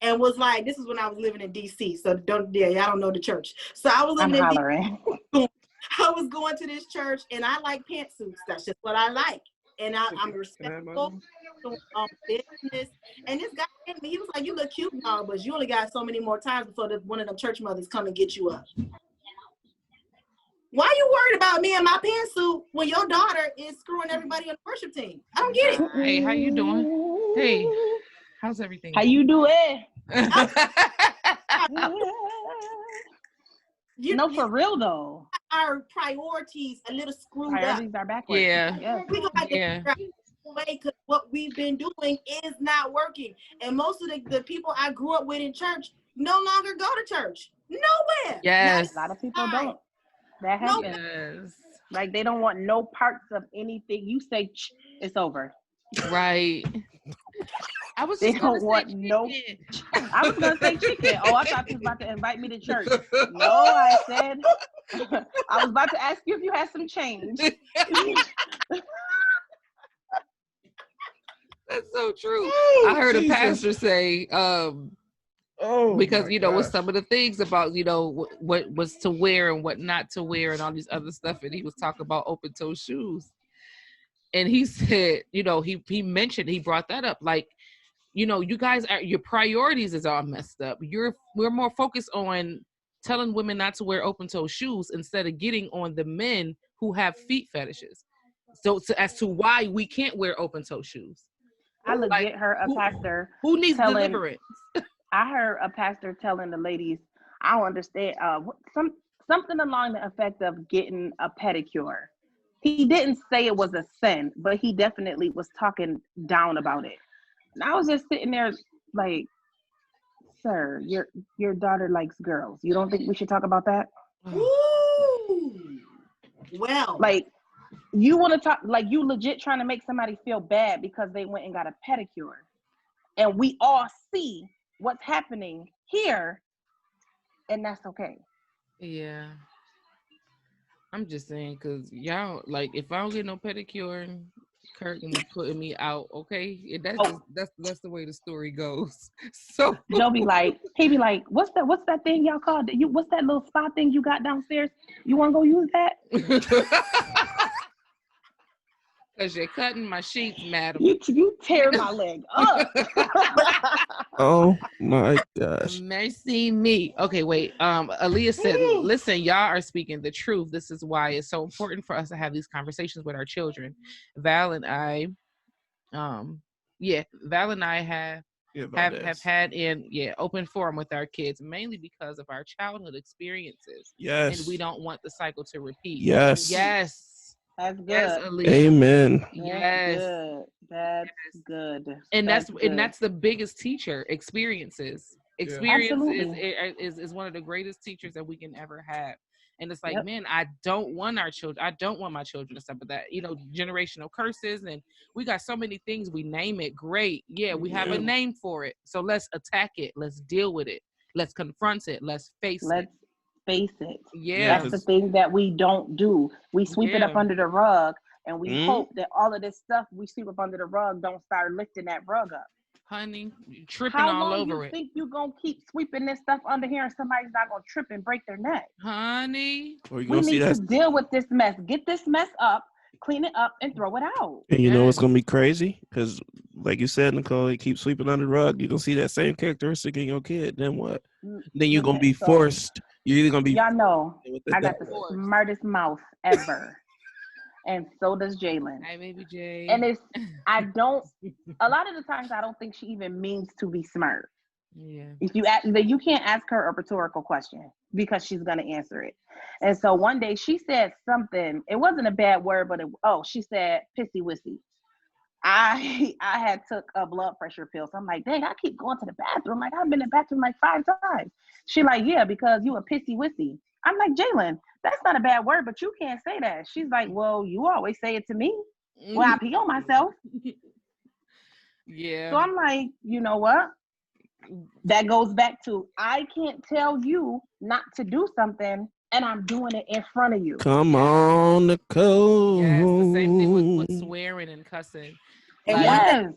and was like, this is when I was living in DC, so y'all don't know the church. So I was living in DC. I was going to this church, and I like pantsuits. That's just what I like. And I'm respectful business. And this guy came to me, he was like, you look cute now, but you only got so many more times before one of them church mothers come and get you up. Why are you worried about me and my pantsuit when your daughter is screwing everybody on the worship team? I don't get it. Hey, how you doing? Hey, how's everything? How you doing? For real though. Our priorities a little screwed Priorities up. Are backwards. Yeah. We go back to figure out way because what we've been doing is not working. And most of the people I grew up with in church no longer go to church. Nowhere. Yes. A lot of people don't. That happens. Yes. Like they don't want no parts of anything. You say it's over. Right. I was they don't want no. I was gonna say chicken. Oh, I thought you was about to invite me to church. No, I said I was about to ask you if you had some change. That's so true. I heard a pastor say, because with some of the things about what was to wear and what not to wear and all these other stuff, and he was talking about open toe shoes, and he said, he brought that up, like, you guys are, your priorities is all messed up. We're more focused on telling women not to wear open toe shoes instead of getting on the men who have feet fetishes. So as to why we can't wear open toe shoes. I legit heard a pastor who needs deliverance. I heard a pastor telling the ladies, I don't understand, something along the effect of getting a pedicure. He didn't say it was a sin, but he definitely was talking down about it. And I was just sitting there like, sir, your daughter likes girls. You don't think we should talk about that? Ooh. Well. Like, you want to talk, like you legit trying to make somebody feel bad because they went and got a pedicure. And we all see what's happening here, and that's okay. Yeah. I'm just saying, because y'all, like, if I don't get no pedicure, Kirk gonna be putting me out, okay? And that's the way the story goes. So he'll be like, what's that thing y'all called? What's that little spa thing you got downstairs? You want to go use that? Because you're cutting my sheets, madam. You tear my leg up. Oh my gosh. Mercy me. Okay, wait. Aaliyah said, listen, y'all are speaking the truth. This is why it's so important for us to have these conversations with our children. Val and I have had open forum with our kids, mainly because of our childhood experiences. Yes. And we don't want the cycle to repeat. Yes. Yes. That's good. Yes, Aaliyah. Amen. Yes. That's good. And that's the biggest teacher. Experience is one of the greatest teachers that we can ever have. And it's like, man, I don't want my children to suffer that, generational curses. And we got so many things. We name it. Great. Yeah, we have a name for it. So let's attack it. Let's deal with it. Let's confront it. Let's face it. Face it. Yeah. That's the thing that we don't do. We sweep it up under the rug And we hope that all of this stuff we sweep up under the rug don't start lifting that rug up. Honey, you tripping How all long over you it. think you gonna keep sweeping this stuff under here and somebody's not gonna trip and break their neck? Honey. We need to deal with this mess. Get this mess up, clean it up, and throw it out. And you know what's gonna be crazy? Because like you said, Nicole, you keep sweeping under the rug, you're gonna see that same characteristic in your kid. Then what? Then you're gonna be forced. You're either gonna be y'all know I got the smartest mouth ever. And so does Jalen. Hi, baby Jay. And a lot of the times I don't think she even means to be smart. Yeah. If you can't ask her a rhetorical question because she's gonna answer it. And so one day she said something, it wasn't a bad word, but she said pissy wissy. I had took a blood pressure pill. So I'm like, dang, I keep going to the bathroom. Like I've been in the bathroom like 5 times. She like, yeah, because you a pissy wissy. I'm like, Jalen, that's not a bad word, but you can't say that. She's like, well, you always say it to me. Well, I pee on myself. Yeah. So I'm like, you know what? That goes back to, I can't tell you not to do something and I'm doing it in front of you. Come on, Nicole. Yes, the same thing with swearing and cussing. And like, one thing,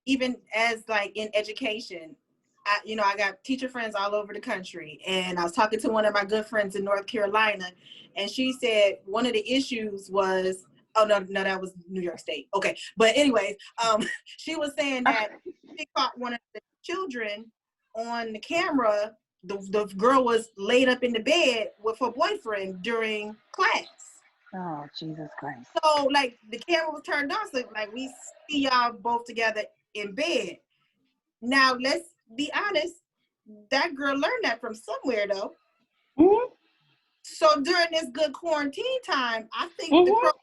even as like in education, I got teacher friends all over the country, and I was talking to one of my good friends in North Carolina, and she said one of the issues was, oh no, that was New York State. Okay, but anyways, she was saying that she caught one of the children on the camera. The girl was laid up in the bed with her boyfriend during class. Oh, Jesus Christ. So like the camera was turned on, so like we see y'all both together in bed. Now let's be honest, that girl learned that from somewhere though. Mm-hmm. So during this good quarantine time, I think the pros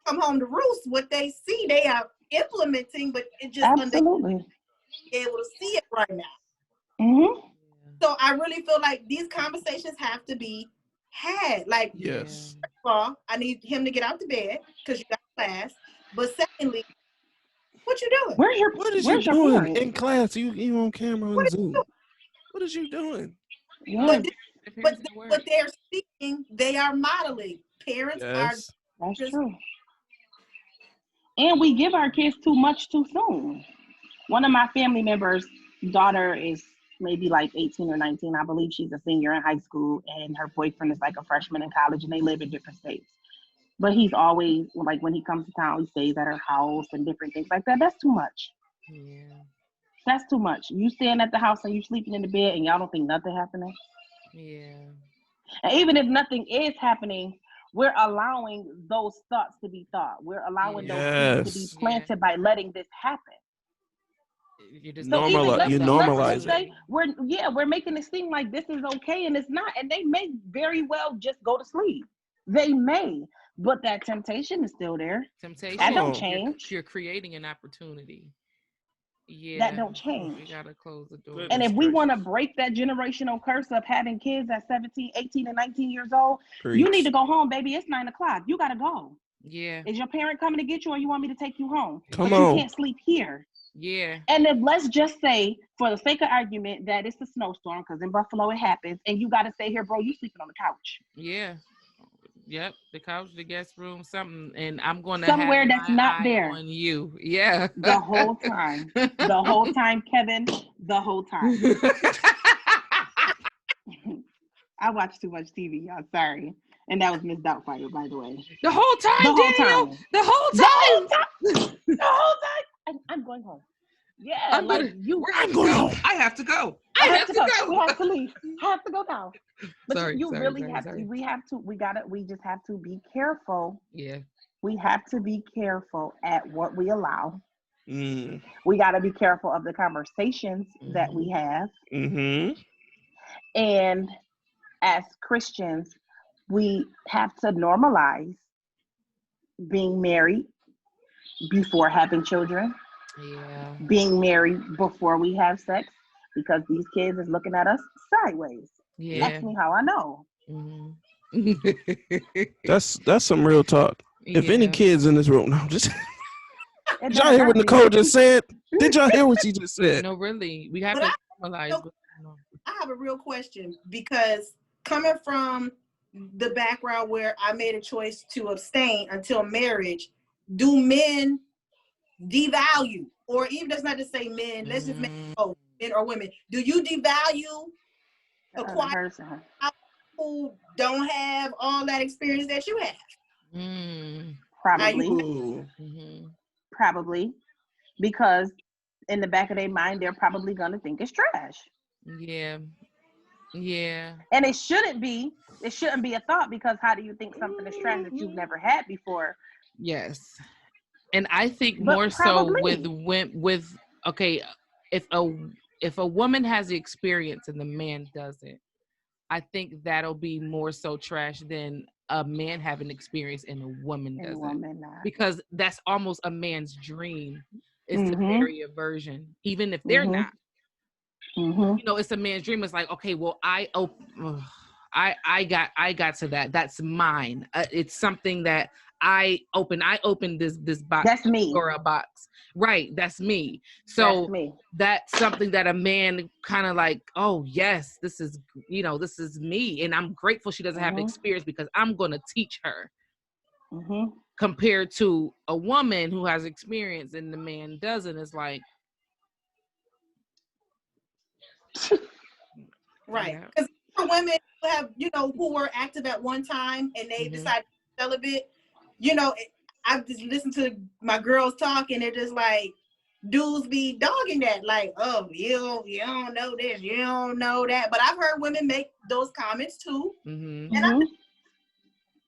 come home to roost. What they see, they are implementing, but it just absolutely be able to see it right now. Mm-hmm. So I really feel like these conversations have to be had. Like, yes. First of all, I need him to get out the bed because you got class. But secondly, what you doing? What is you doing in class? You on camera on Zoom? What is you doing? Yeah. But what they're seeing, they are modeling. Parents are. That's true. And we give our kids too much too soon. One of my family members' daughter is maybe like 18 or 19. I believe she's a senior in high school, and her boyfriend is like a freshman in college, and they live in different states. But he's always, like, when he comes to town, he stays at her house and different things like that. That's too much. Yeah. That's too much. You staying at the house and you sleeping in the bed and y'all don't think nothing happening? Yeah. And even if nothing is happening, we're allowing those thoughts to be thought. We're allowing those things to be planted by letting this happen. You just normalize it. We're making it seem like this is okay, and it's not. And they may very well just go to sleep. They may, but that temptation is still there. Temptation. That don't change. You're creating an opportunity. Yeah. That don't change. We gotta close the door. And if we want to break that generational curse of having kids at 17, 18, and 19 years old, you need to go home, baby. It's 9 o'clock. You gotta go. Yeah. Is your parent coming to get you, or you want me to take you home? Come on. You can't sleep here. Yeah. And if let's just say, for the sake of argument, that it's a snowstorm, because in Buffalo it happens, and you got to stay here, bro. You sleeping on the couch. Yeah. Yep. The couch, the guest room, something, and I'm gonna somewhere have that's my not eye there on you. Yeah. The whole time. The whole time, Kevin. The whole time. I watch too much TV, y'all. Sorry. And that was Miss Doubtfire, by the way. The whole time. The whole time. The whole time. The whole time. I'm going home. Yeah, I'm going home. I have to go. I have to go. We have to leave. I have to go now. But sorry, you really have to. We just have to be careful. Yeah. We have to be careful at what we allow. Mm. We got to be careful of the conversations that we have. Mm-hmm. And as Christians, we have to normalize being married before having children. Yeah. Being married before we have sex, because these kids is looking at us sideways. Yeah. Ask me how I know. Mm-hmm. That's some real talk. If any kids in this room, no, just did y'all hear what Nicole just said? Did y'all hear what she just said? No, really. We have to normalize. I have a real question, because coming from the background where I made a choice to abstain until marriage, do men devalue, or even that's not to say men, let's just make men or women, do you devalue a quiet who don't have all that experience that you have? Probably. Probably, because in the back of their mind, they're probably gonna think it's trash. Yeah. And it shouldn't be a thought, because how do you think something is trash that you've never had before? Yes. And I think But more probably. so with okay, if a woman has the experience and the man doesn't, I think that'll be more so trash than a man having experience and a woman doesn't. Because that's almost a man's dream, is to marry a virgin, even if they're not. You know, it's a man's dream. It's like, okay, well, I got to that. That's mine. It's something that I opened this box. That's me. Or a box. Right. That's me. So that's something that a man kind of like, oh yes, this is me. And I'm grateful she doesn't have experience, because I'm going to teach her. Compared to a woman who has experience and the man doesn't, it's like, right. Because for women who have, who were active at one time and they decided to celibate, I've just listened to my girls talk, and they're just like, dudes be dogging that, like, oh, you don't know this, you don't know that. But I've heard women make those comments too.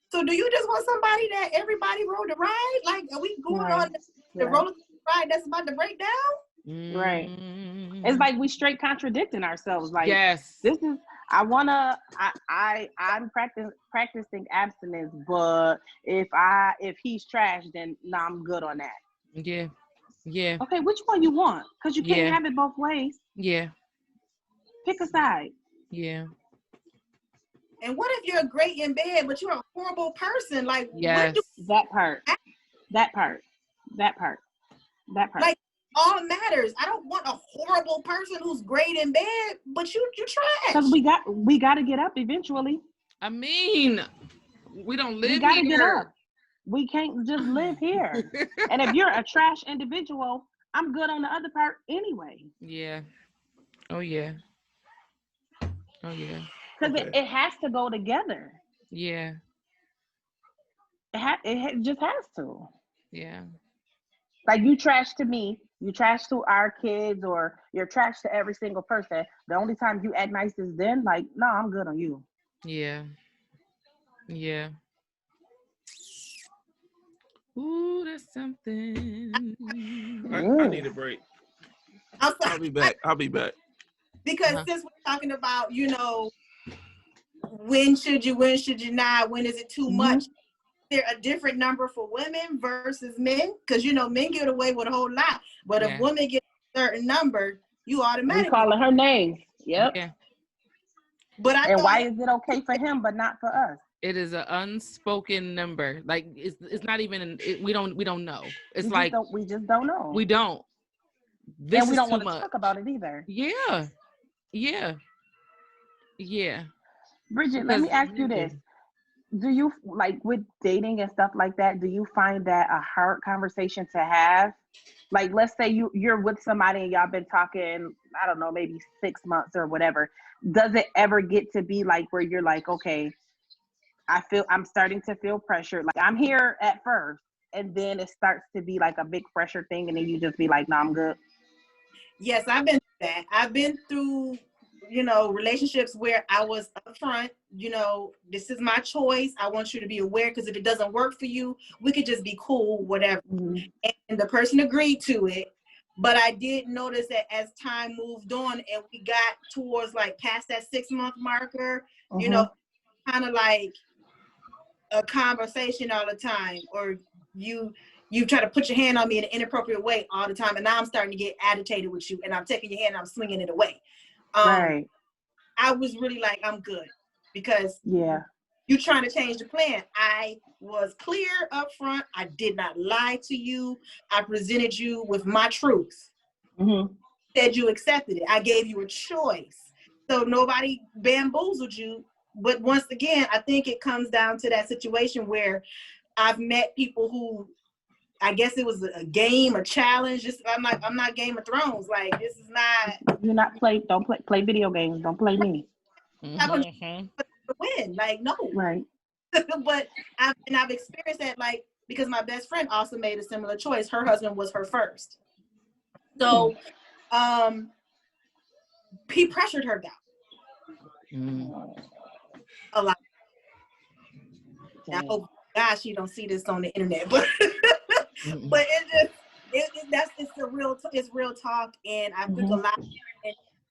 So do you just want somebody that everybody rode the ride? Like, are we going on the roller ride that's about to break down? Right. It's like we straight contradicting ourselves. Like, yes, this is, I'm practicing abstinence, but if he's trash, then I'm good on that. Yeah. Okay, which one you want? Because you can't have it both ways. Yeah. Pick a side. Yeah. And what if you're great in bed, but you're a horrible person? Like, that part. Like, all matters. I don't want a horrible person who's great in bed, but you trash. Because we got to get up eventually. I mean, we don't live here. We got to get up. We can't just live here. And if you're a trash individual, I'm good on the other part anyway. Yeah. Oh yeah. Because it has to go together. Yeah. It just has to. Yeah. Like, you trash to me, you trash to our kids, or you're trash to every single person. The only time you act nice is then, like, no, I'm good on you. Yeah. Ooh, that's something. I need a break. I'll be back. Because since we're talking about, when should you not, when is it too much? Is there a different number for women versus men? Because, men get away with a whole lot. But if women get a certain number, you automatically. You calling her names. Yep. Yeah. But why is it okay for him but not for us? It is an unspoken number. Like, it's not even. We don't know. It's we just don't know. We don't. This and we don't want to talk about it either. Yeah. Bridget, let me ask you this. Do you, like, with dating and stuff like that, do you find that a hard conversation to have? Like, let's say you're with somebody and y'all been talking, I don't know, maybe 6 months or whatever. Does it ever get to be like where you're like, okay, I'm starting to feel pressure. Like, I'm here at first, and then it starts to be like a big pressure thing, and then you just be like, no, I'm good. Yes, I've been through that. I've been through, relationships where I was upfront, this is my choice. I want you to be aware, because if it doesn't work for you, we could just be cool, whatever. And the person agreed to it. But I did notice that as time moved on and we got towards, like, past that 6-month marker, kind of like a conversation all the time, or you try to put your hand on me in an inappropriate way all the time, and now I'm starting to get agitated with you, and I'm taking your hand and I'm swinging it away. Right. I was really like, I'm good, because you trying to change the plan. I was clear up front. I did not lie to you. I presented you with my truth. Said you accepted it. I gave you a choice. So nobody bamboozled you. But once again, I think it comes down to that situation where I've met people who I guess it was a game, a challenge. Just I'm not Game of Thrones. Like this is not. You're not don't play video games. Don't play me. I'm gonna win. Like no. Right. But I've experienced that, like, because my best friend also made a similar choice. Her husband was her first. So he pressured her down. A lot. I hope God she don't see this on the internet, but but it's real talk, and I think a lot,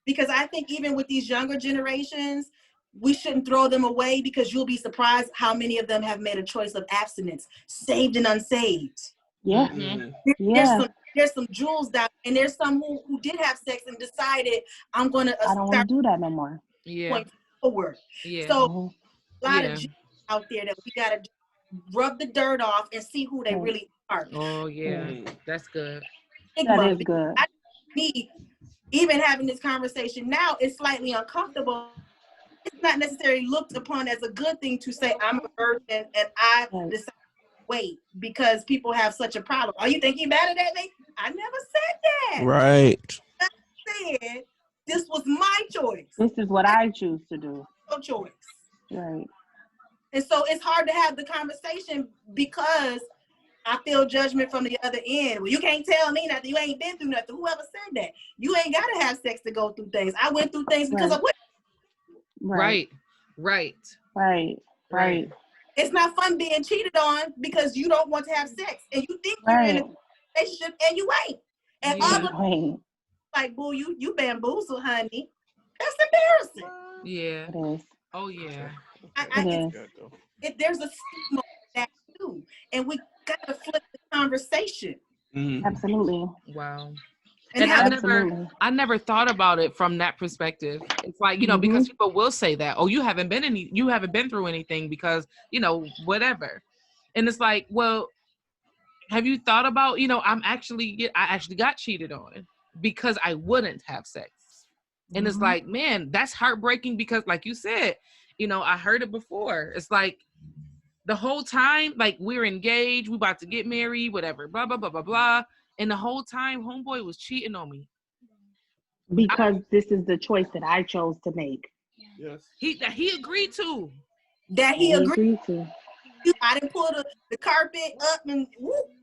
because I think even with these younger generations, we shouldn't throw them away, because you'll be surprised how many of them have made a choice of abstinence, saved and unsaved. Yeah. There's some jewels down, and there's some who did have sex and decided I don't want to do that no more. Point forward. Yeah. So a lot of jewels out there that we gotta rub the dirt off and see who they really are. Oh yeah, that's good. That is good. Me, even having this conversation now is slightly uncomfortable. It's not necessarily looked upon as a good thing to say I'm a virgin and I decide to wait, because people have such a problem. Are you thinking better at me? I never said that. Right. I said this was my choice. This is what I choose to do. No choice. Right. And so it's hard to have the conversation, because I feel judgment from the other end. Well, you can't tell me nothing. You ain't been through nothing. Whoever said that? You ain't got to have sex to go through things. I went through things because of what? Right. It's not fun being cheated on because you don't want to have sex, and you think you're in a relationship and you ain't. And all like, boo, you bamboozled, honey. That's embarrassing. Yeah. Oh yeah. There's a stigma that too, and we gotta flip the conversation. Absolutely. Wow. And I never thought about it from that perspective. It's like, because people will say that, oh, you haven't been through anything because, whatever. And it's like, well, have you thought about, I actually got cheated on because I wouldn't have sex. And it's like, man, that's heartbreaking, because like you said, I heard it before. It's like the whole time, like, we're engaged, we about to get married, whatever, blah, blah, blah, blah, blah. And the whole time, homeboy was cheating on me. Because this is the choice that I chose to make. Yes. He agreed to. That he agreed to. I didn't pull the carpet up and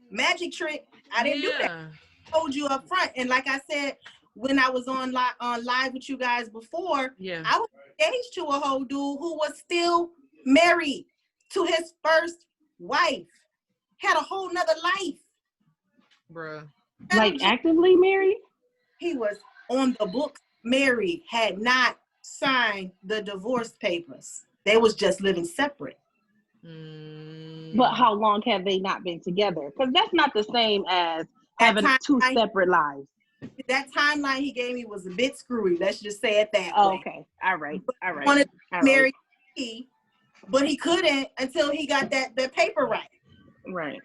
magic trick. I didn't do that. I told you up front. And like I said, when I was on live with you guys before, I was engaged to a whole dude who was still married to his first wife. Had a whole nother life. Bruh. Like actively married? He was on the books married, had not signed the divorce papers. They was just living separate. But how long have they not been together? Because that's not the same as having two separate lives. That timeline he gave me was a bit screwy. Let's just say it that way. Okay. All right. He wanted to marry me, but he couldn't until he got that paper right. Right.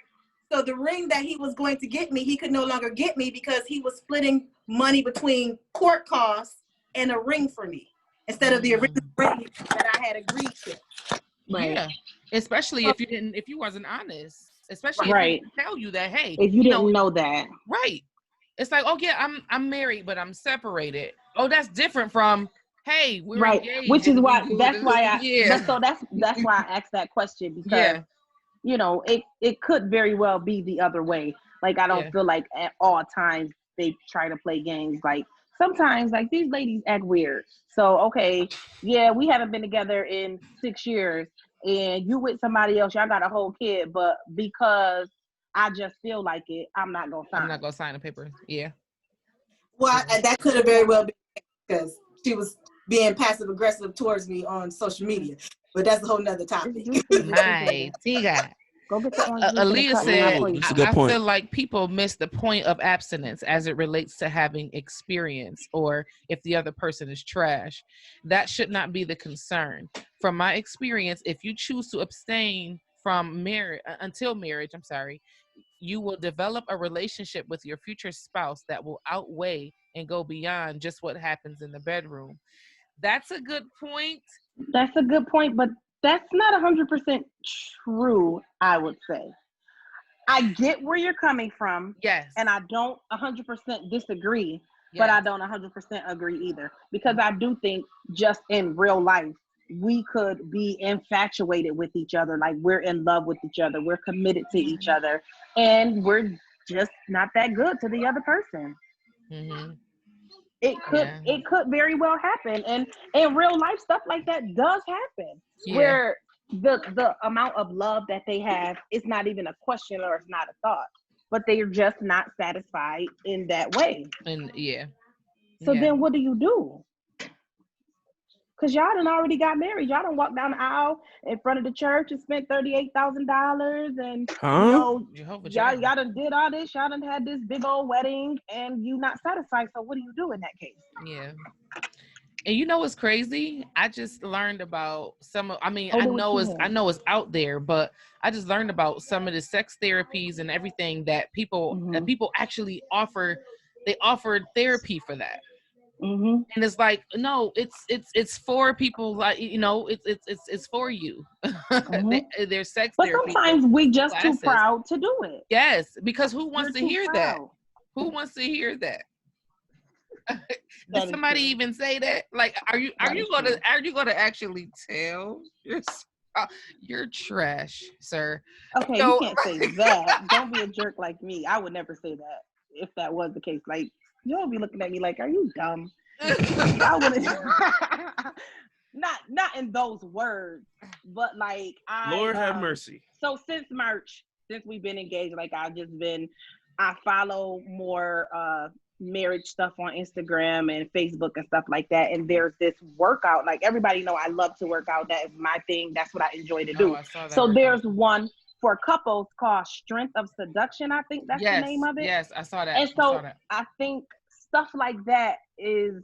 So the ring that he was going to get me, he could no longer get me because he was splitting money between court costs and a ring for me instead of the original ring that I had agreed to. Right. Yeah. Especially if you wasn't honest. Especially if he didn't tell you that, hey. If you didn't know that. Right. It's like, oh yeah, I'm married, but I'm separated. Oh, that's different from, hey, we're engaged. Which is why that's why I asked that question, because it could very well be the other way. Like, I don't feel like at all times they try to play games. Like, sometimes, like, these ladies act weird. So, okay, we haven't been together in 6 years, and you with somebody else, y'all got a whole kid, but because I just feel like it, I'm not gonna sign a paper. Yeah. Well, that could have very well been because she was being passive aggressive towards me on social media, but that's a whole nother topic. Hi, Tiga. Go get the Aaliyah said, I feel like people miss the point of abstinence as it relates to having experience, or if the other person is trash. That should not be the concern. From my experience, if you choose to abstain from until marriage, you will develop a relationship with your future spouse that will outweigh and go beyond just what happens in the bedroom. That's a good point. That's a good point, but that's not 100% true, I would say. I get where you're coming from. Yes. And I don't 100% disagree, but I don't 100% agree either. Because I do think just in real life, we could be infatuated with each other. Like we're in love with each other. We're committed to each other. And we're just not that good to the other person. Mm-hmm. It could very well happen. And in real life, stuff like that does happen. Where the amount of love that they have is not even a question or it's not a thought, but they are just not satisfied in that way. And so then what do you do? Because y'all done already got married. Y'all done walked down the aisle in front of the church and spent $38,000 and y'all done did all this. Y'all done had this big old wedding and you not satisfied. So what do you do in that case? Yeah. And you know what's crazy? I just learned about I know it's out there, but I just learned about some of the sex therapies and everything that people actually offer. They offer therapy for that. Mm-hmm. And it's like, no, it's for people, like, you know, it's for you. They're sex but therapy. But sometimes we just too proud to do it. Yes, because who wants to hear that? Who wants to hear that? Did somebody even say that? Like, are you gonna actually tell you're trash, sir? Okay, you can't say that. Don't be a jerk like me. I would never say that if that was the case. Like, you'll be looking at me like, are you dumb? I wouldn't. not in those words, but like Lord have mercy. So since March, since we've been engaged, like I follow more marriage stuff on Instagram and Facebook and stuff like that. And there's this workout, like everybody know I love to work out. That is my thing. That's what I enjoy to do. So there's one for couples called Strength of Seduction. I think that's the name of it. Yes, I saw that. And so I think stuff like that is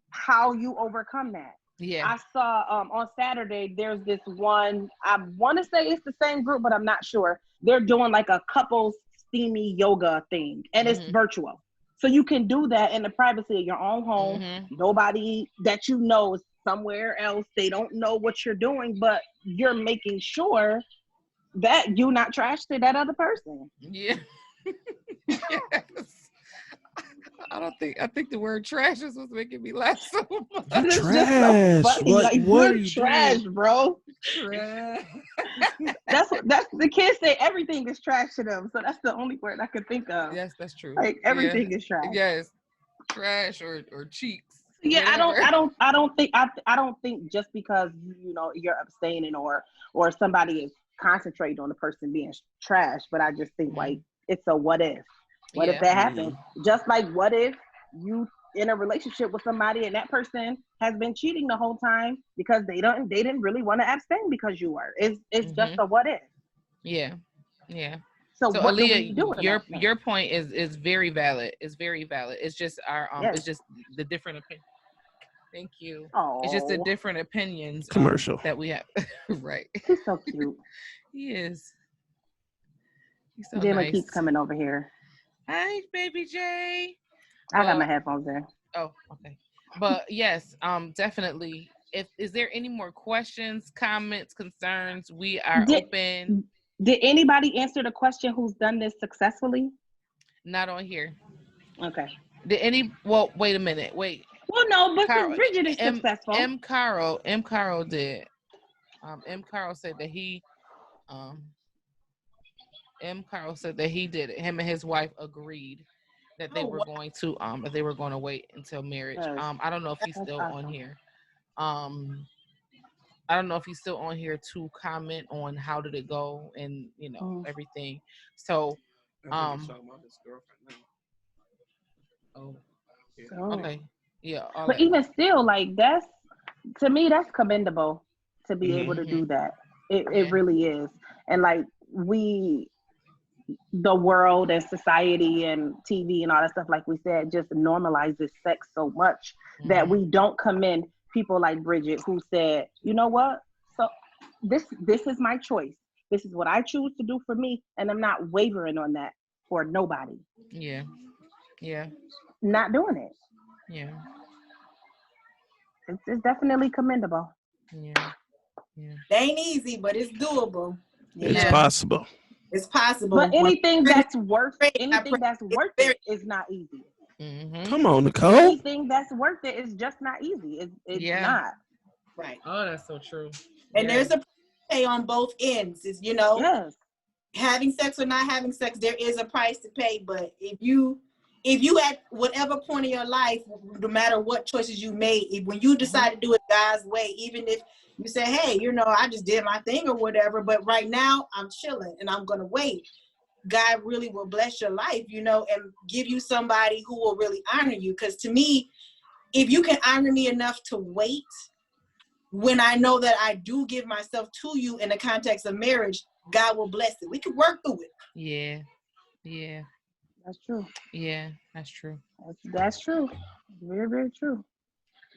how you overcome that. Yeah. I saw on Saturday, there's this one, I want to say it's the same group, but I'm not sure. They're doing like a couples steamy yoga thing, and it's virtual. So you can do that in the privacy of your own home. Nobody that you know is somewhere else. They don't know what you're doing, but you're making sure that you're not trash to that other person. Yeah. Yes. I think the word trash is what's making me laugh so much. Trash. So like, what are you trash, doing? Bro? Trash. that's the kids say everything is trash to them. So that's the only word I could think of. Yes, that's true. Like everything is trash. Yes. Trash or cheeks. Yeah, I don't think just because you're abstaining or somebody is concentrating on the person being trash, but I just think like it's a what if. What if that happened? Just like what if you in a relationship with somebody and that person has been cheating the whole time because they didn't really want to abstain because you were. It's just a what if. Yeah. Yeah. So what Aaliyah, do we do your point is very valid. It's very valid. It's just our it's just the different opinion. Thank you. Aww. It's just the different opinions commercial that we have. Right. He's so cute. He is. He's so Jimmy nice. keeps coming over here. Hi, baby Jay. I got my headphones in. Oh, okay. But yes, definitely. Is there any more questions, comments, concerns? We are open. Did anybody answer the question who's done this successfully? Not on here. Okay. Well, wait a minute. Wait. Well, no, but Bridget is successful. M. Carl did. M. Carl said that he did it. Him and his wife agreed that they were going to wait until marriage. I don't know if he's still on here. I don't know if he's still on here to comment on how did it go and everything. So talking about his girlfriend now. Okay. Yeah. But even still, like to me that's commendable to be able to do that. It really is. And like the world and society and TV and all that stuff, like we said, just normalizes sex so much that we don't commend people like Bridget who said, you know what? So this is my choice. This is what I choose to do for me, and I'm not wavering on that for nobody. Yeah. Yeah. Not doing it. Yeah. It's definitely commendable. Yeah. Yeah. It ain't easy, but it's doable. It's possible. It's possible. But anything that's worth very- it is not easy. Mm-hmm. Come on, Nicole. Anything that's worth it is just not easy. It's not. Right. Oh, that's so true. And there's a pay on both ends. Is Yes. having sex or not having sex, there is a price to pay. But if you at whatever point in your life, no matter what choices you made, when you decide to do it God's way, even if you say, hey, I just did my thing or whatever, but right now I'm chilling and I'm going to wait. God really will bless your life, and give you somebody who will really honor you. Because to me, if you can honor me enough to wait, when I know that I do give myself to you in the context of marriage, God will bless it. We can work through it. Yeah. That's true. Yeah, that's true. That's true. Very, very true.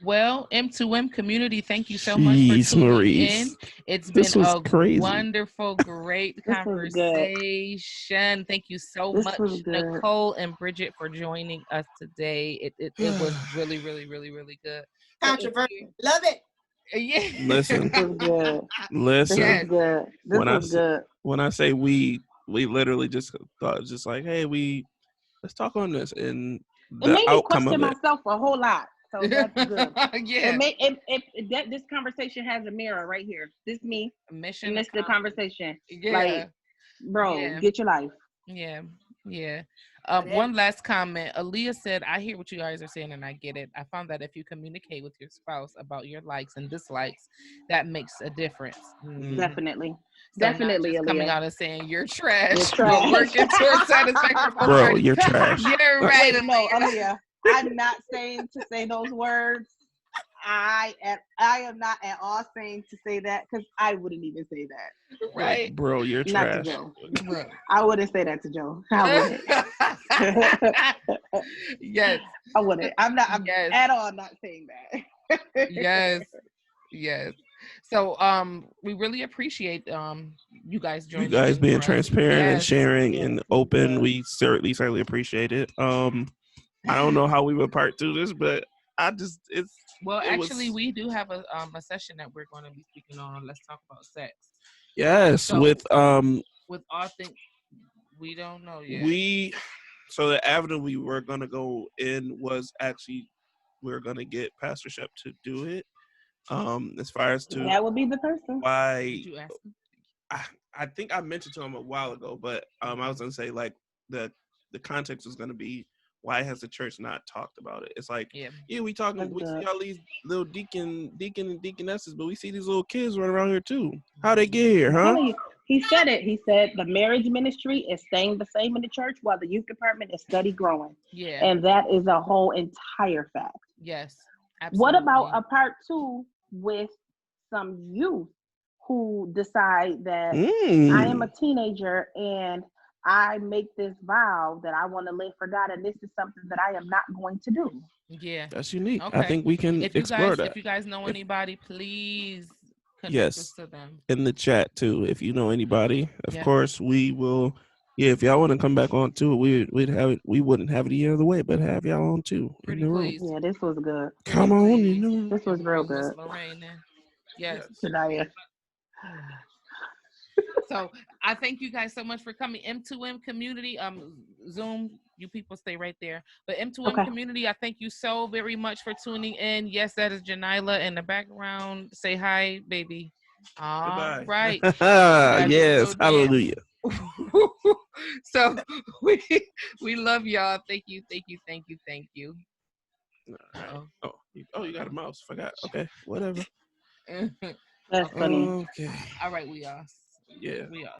Well, M2M community, thank you so much for tuning in. It's been a wonderful, great conversation. Thank you so much, Nicole and Bridget, for joining us today. It was really, really, really, really good. Controversial. Love it. Yeah. Listen. This was good. Listen. This was good. This was good. When I say we literally just thought, just like, hey, let's talk on this, and it made me question myself a whole lot. So that's good. Yeah. This conversation has a mirror right here. This me. Mission. And this the conversation. Yeah. Like, bro, get your life. Yeah. One last comment. Aaliyah said, I hear what you guys are saying and I get it. I found that if you communicate with your spouse about your likes and dislikes, that makes a difference. Definitely. So definitely, not just coming out and saying you're trash. You're trash. Working towards satisfaction. Bro, you're trash. You're right. No, Aaliyah. I'm not saying to say those words. I am not at all saying to say that, because I wouldn't even say that. Right. Bro, you're not trash. To Joe. I wouldn't say that to Joe. I wouldn't. Yes. I wouldn't. I'm at all not saying that. Yes. So we really appreciate you guys joining. You guys being transparent and sharing and open. We certainly appreciate it. I don't know how we would part through this, but we do have a session that we're going to be speaking on. Let's talk about sex. Yes, so, with all things we don't know yet. So the avenue we were going to go in was actually we're going to get Pastor Shep to do it. As far as to that would be the person. Why? Did you ask him? I think I mentioned to him a while ago, but I was going to say like the context was going to be, why has the church not talked about it? It's like, we talking, we see all these little deacon and deaconesses, but we see these little kids running around here too. How they get here, huh? He said it. He said the marriage ministry is staying the same in the church while the youth department is steady growing. Yeah. And that is a whole entire fact. Yes. Absolutely. What about a part two with some youth who decide that I am a teenager and I make this vow that I want to live for God, and this is something that I am not going to do. Yeah, that's unique. Okay. I think we can explore that. If you guys know anybody, please connect us to them in the chat too. If you know anybody, of course we will. Yeah, if y'all want to come back on too, we'd have it. We wouldn't have it any other way, but have y'all on too. Pretty in the room. Yeah, this was good. Come on, this was real good. Lorraine, yes. So I thank you guys so much for coming. M2M community, Zoom, you people stay right there. But M2M community, I thank you so very much for tuning in. Yes, that is Janila in the background. Say hi, baby. All right. Yes, hallelujah. So we love y'all. Thank you. Oh, you got a mouse. Forgot. Okay, whatever. That's funny. Okay. All right, we are. Yeah. We are.